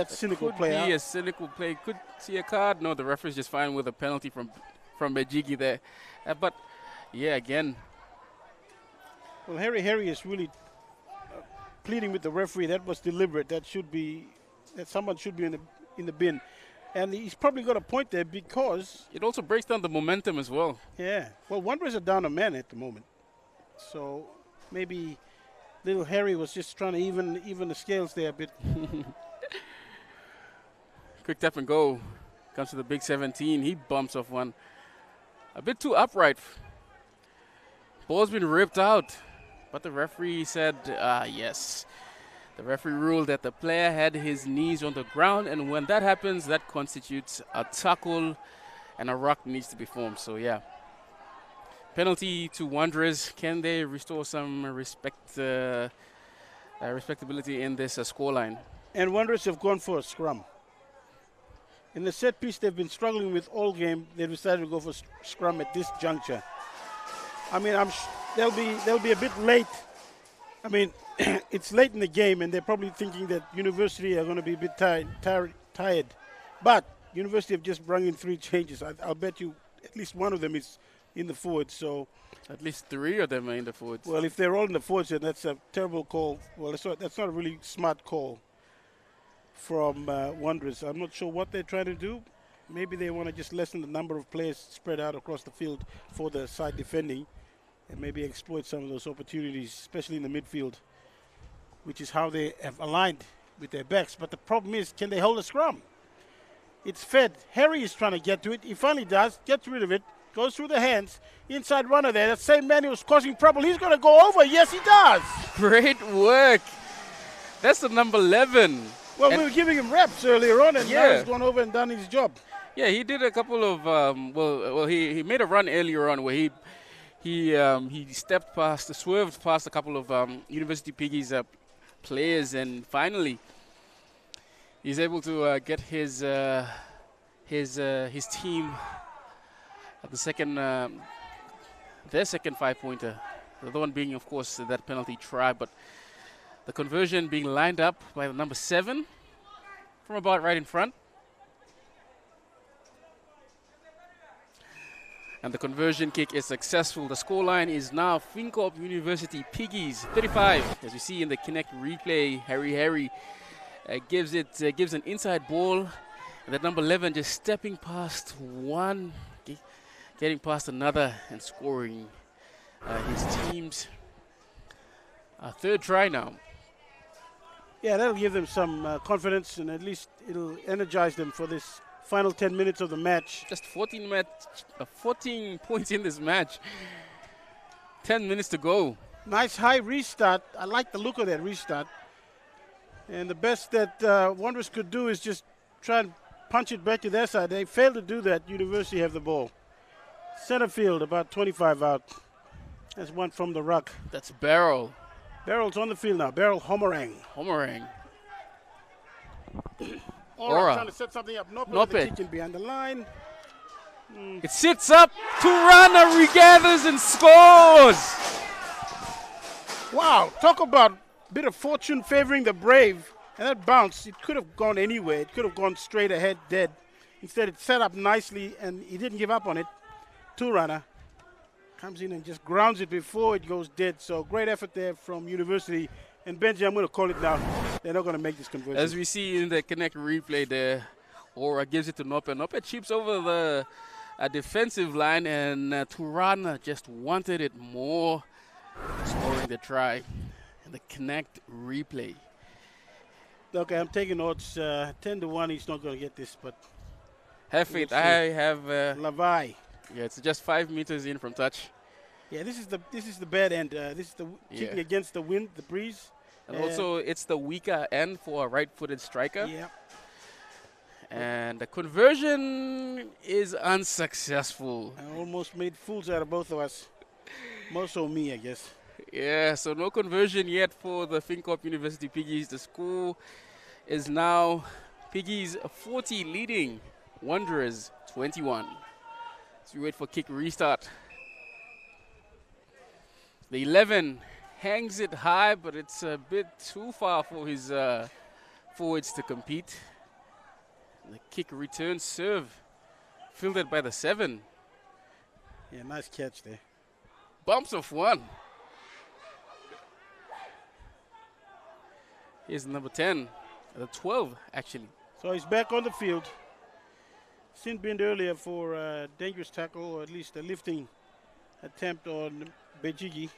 cynical Could play. be a cynical play. Could see a card. No, the referee's just fine with a penalty from Bejigi there. But yeah, again, Well, Harry is really pleading with the referee. That was deliberate. That someone should be in the bin, and he's probably got a point there because it also breaks down the momentum as well. yeah. Well, Wanderers are down a man at the moment, so maybe little Harry was just trying to even the scales there a bit. Quick tap and go. Comes to the big 17. He bumps off one. A bit too upright. Ball's been ripped out. But the referee said, yes. The referee ruled that the player had his knees on the ground, and when that happens, that constitutes a tackle, and a ruck needs to be formed. So, yeah. Penalty to Wanderers. Can they restore some respectability in this scoreline? And Wanderers have gone for a scrum. In the set piece they've been struggling with all game. They decided to go for scrum at this juncture. I mean, they'll be a bit late. I mean, it's late in the game, and they're probably thinking that University are going to be a bit tired. But University have just brought in 3 changes. I'll bet you at least one of them is in the forwards. So, At least 3 of them are in the forwards. well, if they're all in the forwards, then that's a terrible call. Well, that's not a really smart call from Wanderers. I'm not sure what they're trying to do. Maybe they want to just lessen the number of players spread out across the field for the side defending and maybe exploit some of those opportunities, especially in the midfield, which is how they have aligned with their backs. But the problem is, can they hold a scrum? It's fed. Harry is trying to get to it. He finally does, gets rid of it, goes through the hands. Inside runner there, that same man who was causing trouble, he's going to go over. Yes, he does. Great work. That's the number 11. Well, And- we were giving him reps earlier on, and now Yeah. he's gone over and done his job. Yeah, he did a couple of he made a run earlier on where he swerved past a couple of University Piggies players, and finally he's able to get his team at the second their second 5-pointer. The other one being, of course, that penalty try, but the conversion being lined up by the number 7 from about right in front. And the conversion kick is successful. The scoreline is now FINCORP University Piggies 35. As you see in the Connect replay, Harry gives an inside ball. And that number 11 just stepping past one, getting past another and scoring his team's third try now. Yeah, that'll give them some confidence, and at least it'll energize them for this final 10 minutes of the match. Just 14 points in this match. 10 minutes to go. Nice high restart. I like the look of that restart. And the best that Wanderers could do is just try and punch it back to their side. They failed to do that. University have the ball. Center field, about 25 out. That's one from the ruck. That's Barrel. Barrel's on the field now. Barrel Homerang. Homerang. Ora trying to set something up. Nope. Nope. The kitchen behind the line. It sits up. Turana regathers and scores. Wow, talk about a bit of fortune favoring the Brave. And that bounce, it could have gone anywhere. It could have gone straight ahead, dead. Instead, it set up nicely, and he didn't give up on it. Turana comes in and just grounds it before it goes dead. So great effort there from University. And Benji, I'm going to call it now. They're not going to make this conversion. As we see in the Connect replay there, Ora gives it to Nope. Nope chips over the defensive line, and Turana just wanted it more, scoring the try. And the Connect replay. Okay, I'm taking odds 10-1. He's not going to get this, but have faith. We'll I have. Lavai. Yeah, it's just 5 meters in from touch. Yeah, this is the bad end. This is the kicking against the wind, the breeze. And also, it's the weaker end for a right-footed striker. Yeah. And the conversion is unsuccessful. I almost made fools out of both of us. More so me, I guess. Yeah, so no conversion yet for the FinCorp University Piggies. The score is now Piggies 40 leading Wanderers 21. So we wait for kick restart. The 11 hangs it high, but it's a bit too far for his forwards to compete. The kick return serve, fielded by the 7. Yeah, nice catch there. Bumps off one. Here's the number 10, the 12 actually. So he's back on the field. Sin binned earlier for a dangerous tackle, or at least a lifting attempt on Bejigi.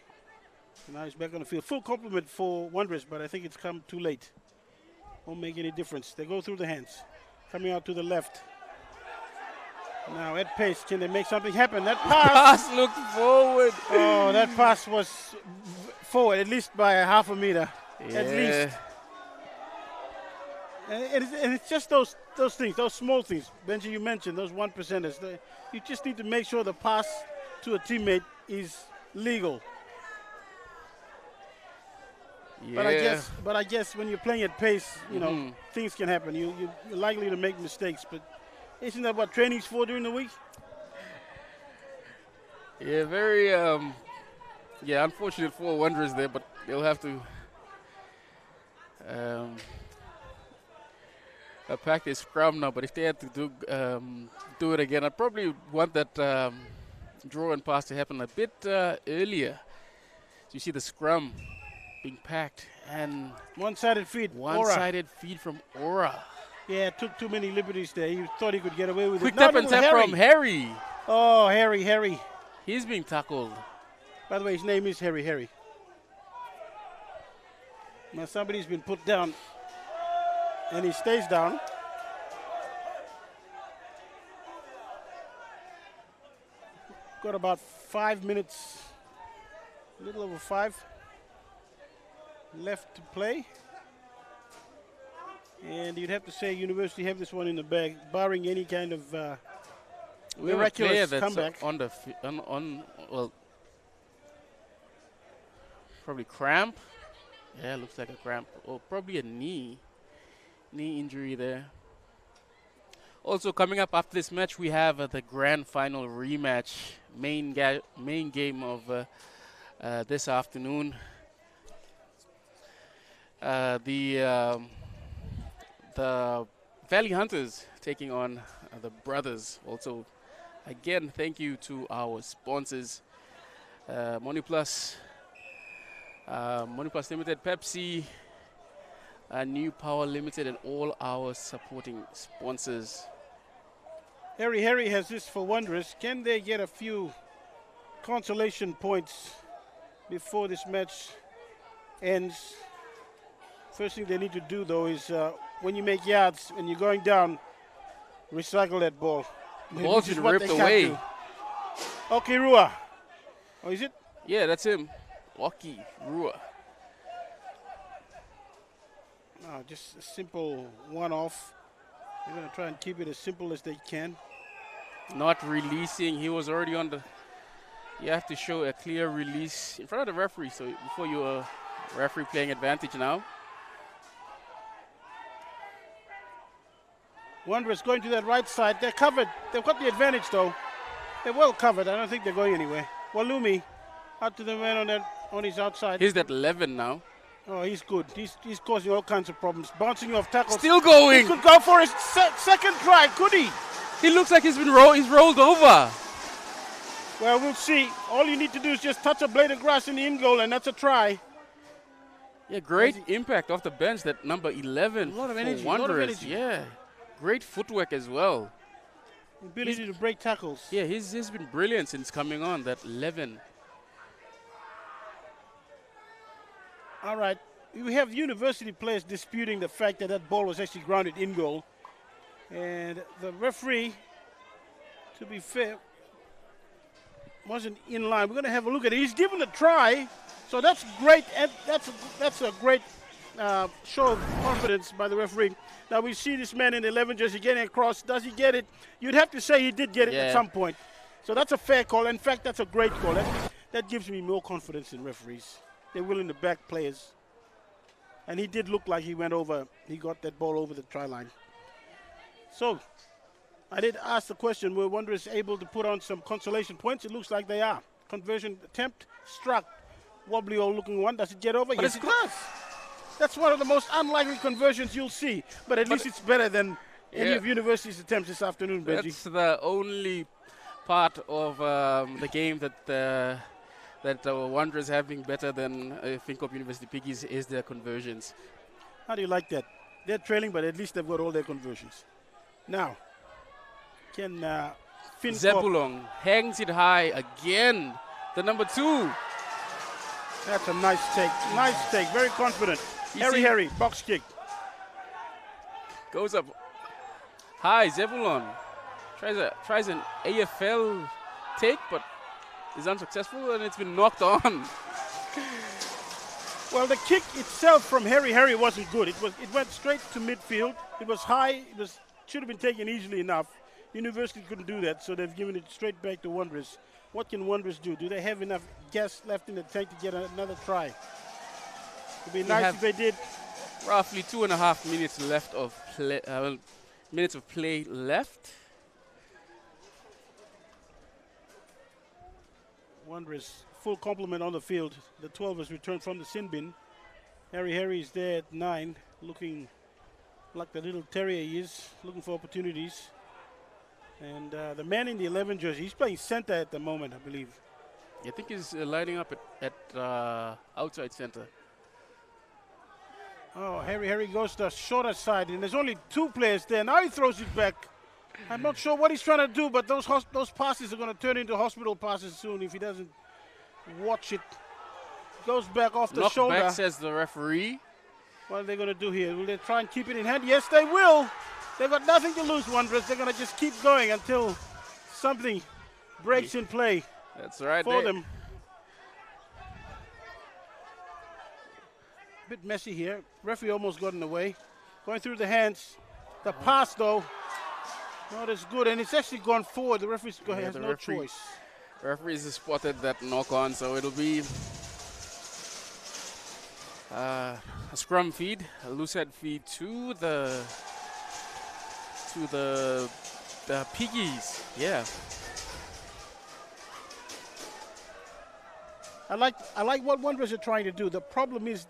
Now he's back on the field. Full complement for Wanderers, but I think it's come too late. Won't make any difference. They go through the hands. Coming out to the left. Now at pace, can they make something happen? That pass looked forward. Oh, that pass was forward, at least by a half a meter. Yeah. At least. And it's just those things, those small things. Benji, you mentioned those 1%ers. You just need to make sure the pass to a teammate is legal. Yeah. But I guess when you're playing at pace, you know, things can happen. You're likely to make mistakes. But isn't that what training's for during the week? Yeah, very unfortunate for Wanderers there, but they'll have to practice scrum now. But if they had to do it again, I'd probably want that draw and pass to happen a bit earlier. So you see the scrum being packed, and one-sided feed. One-sided feed from Ora. Yeah, took too many liberties there. He thought he could get away with Quick it. tap and tap from Harry. Oh, Harry. He's being tackled. By the way, his name is Harry. Now somebody's been put down, and he stays down. Got about 5 minutes, a little over 5 left to play. And you'd have to say University have this one in the bag, barring any kind of miraculous comeback. On the well, probably cramp. Yeah, looks like a cramp, or probably a knee injury there. Also coming up after this match, we have the grand final rematch, main game of this afternoon. The Valley Hunters taking on the Brothers. Also, again, thank you to our sponsors, Moniplus Limited, Pepsi, New Power Limited, and all our supporting sponsors. Harry has this for Wanderers. Can they get a few consolation points before this match ends? First thing they need to do, though, is when you make yards and you're going down, recycle that ball. The ball's been ripped away. Okay, Rua. Oh, is it? Yeah, that's him. Waki Rua. No, just a simple one-off. They're going to try and keep it as simple as they can. Not releasing. He was already on the. You have to show a clear release in front of the referee. So before you referee playing advantage now. Wanderers going to that right side. They're covered. They've got the advantage, though. They're well covered. I don't think they're going anywhere. Walumi out to the man on his outside. He's at 11 now. Oh, he's good. He's causing all kinds of problems. Bouncing off tackles. Still going. He could go for his second try, could he? He looks like he's rolled over. Well, we'll see. All you need to do is just touch a blade of grass in the in goal, and that's a try. Yeah, great impact off the bench. That number 11. A lot of for energy. Wanderers. Yeah, great footwork as well. Ability to break tackles. Yeah, he's been brilliant since coming on. That 11. All right. We have university players disputing the fact that that ball was actually grounded in goal. And the referee, to be fair, wasn't in line. We're going to have a look at it. He's given a try, so that's great. And that's a great show of confidence by the referee. Now we see this man in the 11 jersey getting across. Does he get it? You'd have to say he did get it at some point. So that's a fair call. In fact, that's a great call. That gives me more confidence in referees. They're willing to back players. And he did look like he went over. He got that ball over the try line. So I did ask the question, were Wanderers able to put on some consolation points? It looks like they are. Conversion attempt struck. Wobbly old looking one. Does it get over? Yes, it does. That's one of the most unlikely conversions you'll see. But at least it's better than any of university's attempts this afternoon, Benji. That's the only part of the game that Wanderers have been better than FINCORP University Piggies is their conversions. How do you like that? They're trailing, but at least they've got all their conversions. Now, can FINCORP... Zebulon hangs it high again. The number 2. That's a nice take. Nice take. Very confident. Harry, box kick. Goes up high. Zebulon tries an AFL take, but is unsuccessful, and it's been knocked on. Well, the kick itself from Harry wasn't good. It went straight to midfield. It was high. Should have been taken easily enough. University couldn't do that, so they've given it straight back to Wanderers. What can Wanderers do? Do they have enough gas left in the tank to get another try? It'd be nice if they did. Roughly 2.5 minutes left of play left. Wanderers full complement on the field. The 12 has returned from the sin bin. Harry is there at 9, looking like the little terrier he is, looking for opportunities. And the man in the 11 jersey, he's playing center at the moment, I believe. I think he's lining up at outside center. Oh, Harry goes to the shorter side, and there's only 2 players there. Now he throws it back. I'm not sure what he's trying to do, but those passes are going to turn into hospital passes soon if he doesn't watch it. Goes back off the shoulder. Knockback, says the referee. What are they going to do here? Will they try and keep it in hand? Yes, they will. They've got nothing to lose, Wanderers. They're going to just keep going until something breaks in play. That's right for them. A bit messy here. Referee almost got in the way. Going through the hands. The pass, though, not as good, and it's actually gone forward. The referee has no choice. Referees have spotted that knock on, so it'll be a scrum feed, a loose head feed to the Piggies. Yeah. I like what Wanderers are trying to do. The problem is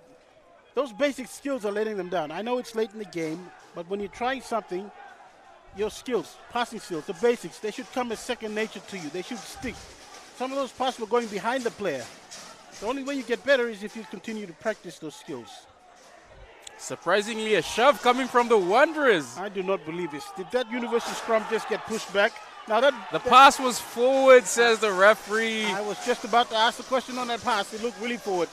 those basic skills are letting them down. I know it's late in the game, but when you're trying something, your skills, passing skills, the basics, they should come as second nature to you. They should stick. Some of those passes were going behind the player. The only way you get better is if you continue to practice those skills. Surprisingly, a shove coming from the Wanderers. I do not believe this. Did that university scrum just get pushed back? Now the pass was forward, says the referee. I was just about to ask the question on that pass. It looked really forward.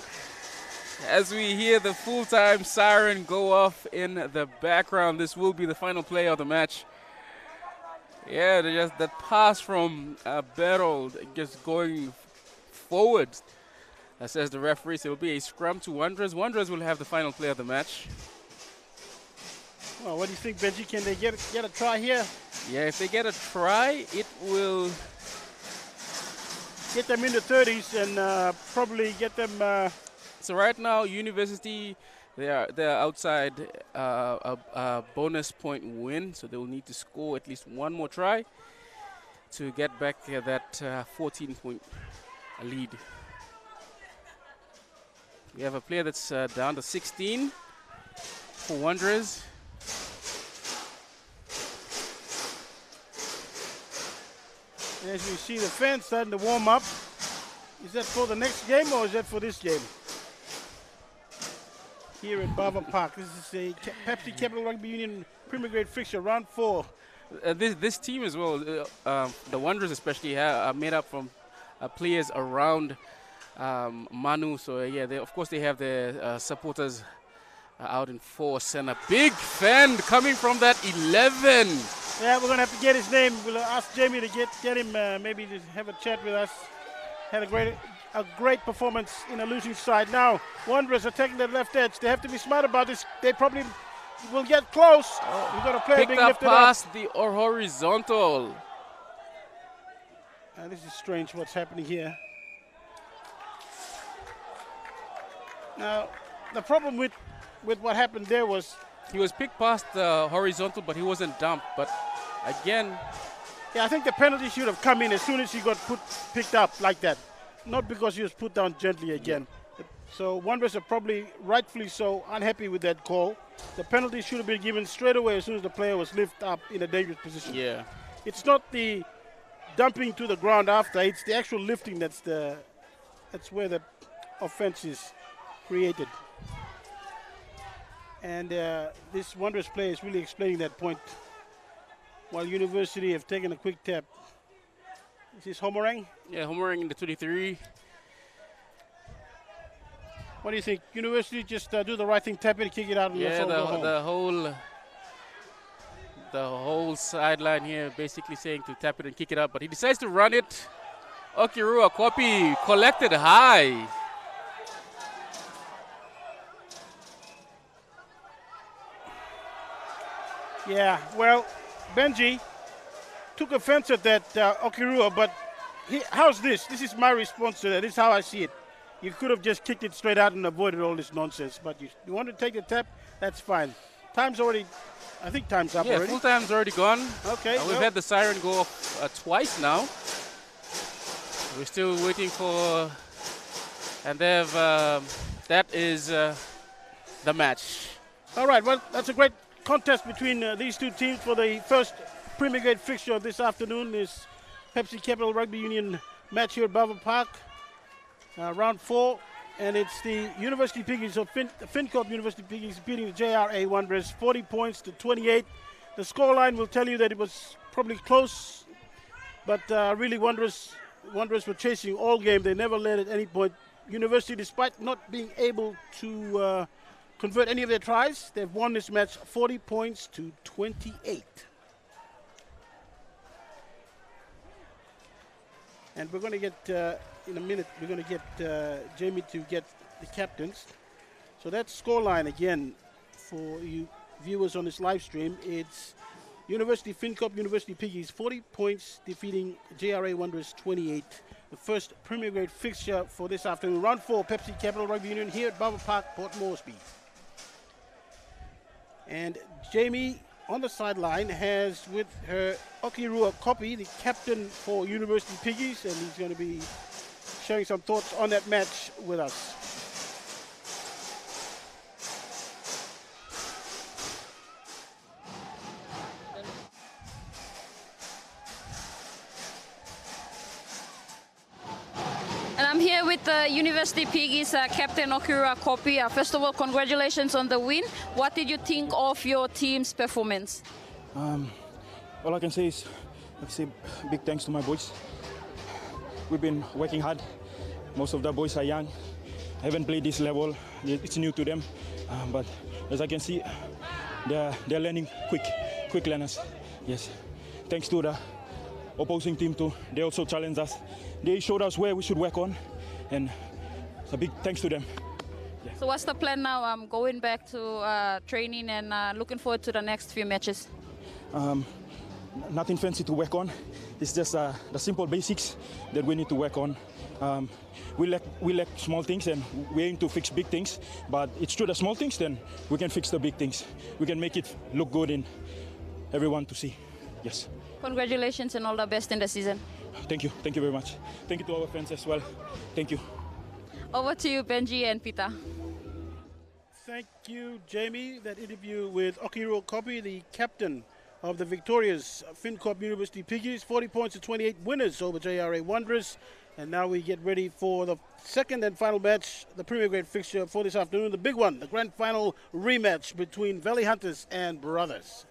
As we hear the full-time siren go off in the background, this will be the final play of the match. Yeah, just that pass from Berold just going forward. says the referee. So it will be a scrum to Wanderers. Wanderers will have the final play of the match. Well, what do you think, Benji? Can they get a try here? Yeah, if they get a try, it will Get them in the 30s and probably get them. So right now, University, they're outside a bonus point win, so they will need to score at least one more try to get back that 14-point lead. We have a player that's down to 16 for Wanderers. And as we see the fans starting to warm up, is that for the next game or is that for this game? Here at Bava Park, this is a Pepsi Capital Rugby Union Premier Grade fixture, round 4. This team as well, the Wanderers especially, are made up from players around Manu. So yeah, of course they have their supporters out in force, and a big fan coming from that 11. Yeah, we're gonna have to get his name. We'll ask Jamie to get him, maybe to have a chat with us. Had a great performance in a losing side. Now Wanderers are taking the left edge. They have to be smart about this. They probably will get close. We've got a player being lifted up. Past the horizontal. This is strange what's happening here. Now, the problem with what happened there was he was picked past the horizontal, but he wasn't dumped. But again, yeah, I think the penalty should have come in as soon as he got picked up like that, not because he was put down gently again. Yeah. So Wanderers are probably rightfully so unhappy with that call. The penalty should have been given straight away as soon as the player was lifted up in a dangerous position. Yeah, it's not the dumping to the ground after; it's the actual lifting that's where the offense is created. And this Wanderers player is really explaining that point. While University have taken a quick tap. This is Homerang? Yeah, Homerang in the 23. What do you think? University just do the right thing, tap it, and kick it out, and yeah, go home. the whole sideline here basically saying to tap it and kick it out, but he decides to run it. Okirua copy collected high. Yeah, well, Benji took offense at that Okirua, but how's this? This is my response to that. This is how I see it. You could have just kicked it straight out and avoided all this nonsense, but you want to take the tap, that's fine. Time's already, I think time's up already. Yeah, full time's already gone. Okay. We've had the siren go off twice now. We're still waiting for, and they've, that is the match. All right, well, that's a great contest between these two teams for the first Premier Grade fixture of this afternoon. This Pepsi Capital Rugby Union match here at Bava Park, round 4, and it's the University Piggies of FinCorp University Piggies beating the JRA Wanderers 40 points to 28. The scoreline will tell you that it was probably close, but really Wanderers were chasing all game. They never led at any point. University, despite not being able to convert any of their tries, they've won this match 40 points to 28. And we're going to get, in a minute, we're going to get Jamie to get the captains. So that scoreline again for you viewers on this live stream, it's University FinCorp University Piggies 40 points defeating JRA Wanderers 28. The first Premier Grade fixture for this afternoon. Round 4, Pepsi Capital Rugby Union here at Bava Park, Port Moresby. And Jamie on the sideline has with her Okirua Copy, the captain for University Piggies, and he's going to be sharing some thoughts on that match with us. And I'm here with the University Piggies captain Okirua Copy. First of all, congratulations on the win. What did you think of your team's performance? All I can say is, big thanks to my boys. We've been working hard. Most of the boys are young, haven't played this level. It's new to them, but as I can see, they're learning quick learners. Yes, thanks to the opposing team too. They also challenged us. They showed us where we should work on, and So big thanks to them. So what's the plan now? Going back to training and looking forward to the next few matches. Nothing fancy to work on. It's just the simple basics that we need to work on. We lack small things and we aim to fix big things. But it's through the small things, then we can fix the big things. We can make it look good in everyone to see. Yes. Congratulations and all the best in the season. Thank you. Thank you very much. Thank you to our fans as well. Thank you. Over to you, Benji and Peter. Thank you, Jamie. That interview with Okiro Kopi, the captain of the victorious FinCorp University Piggies. 40 points to 28 winners over JRA Wanderers. And now we get ready for the second and final match, the Premier Grade fixture for this afternoon, the big one, the grand final rematch between Valley Hunters and Brothers.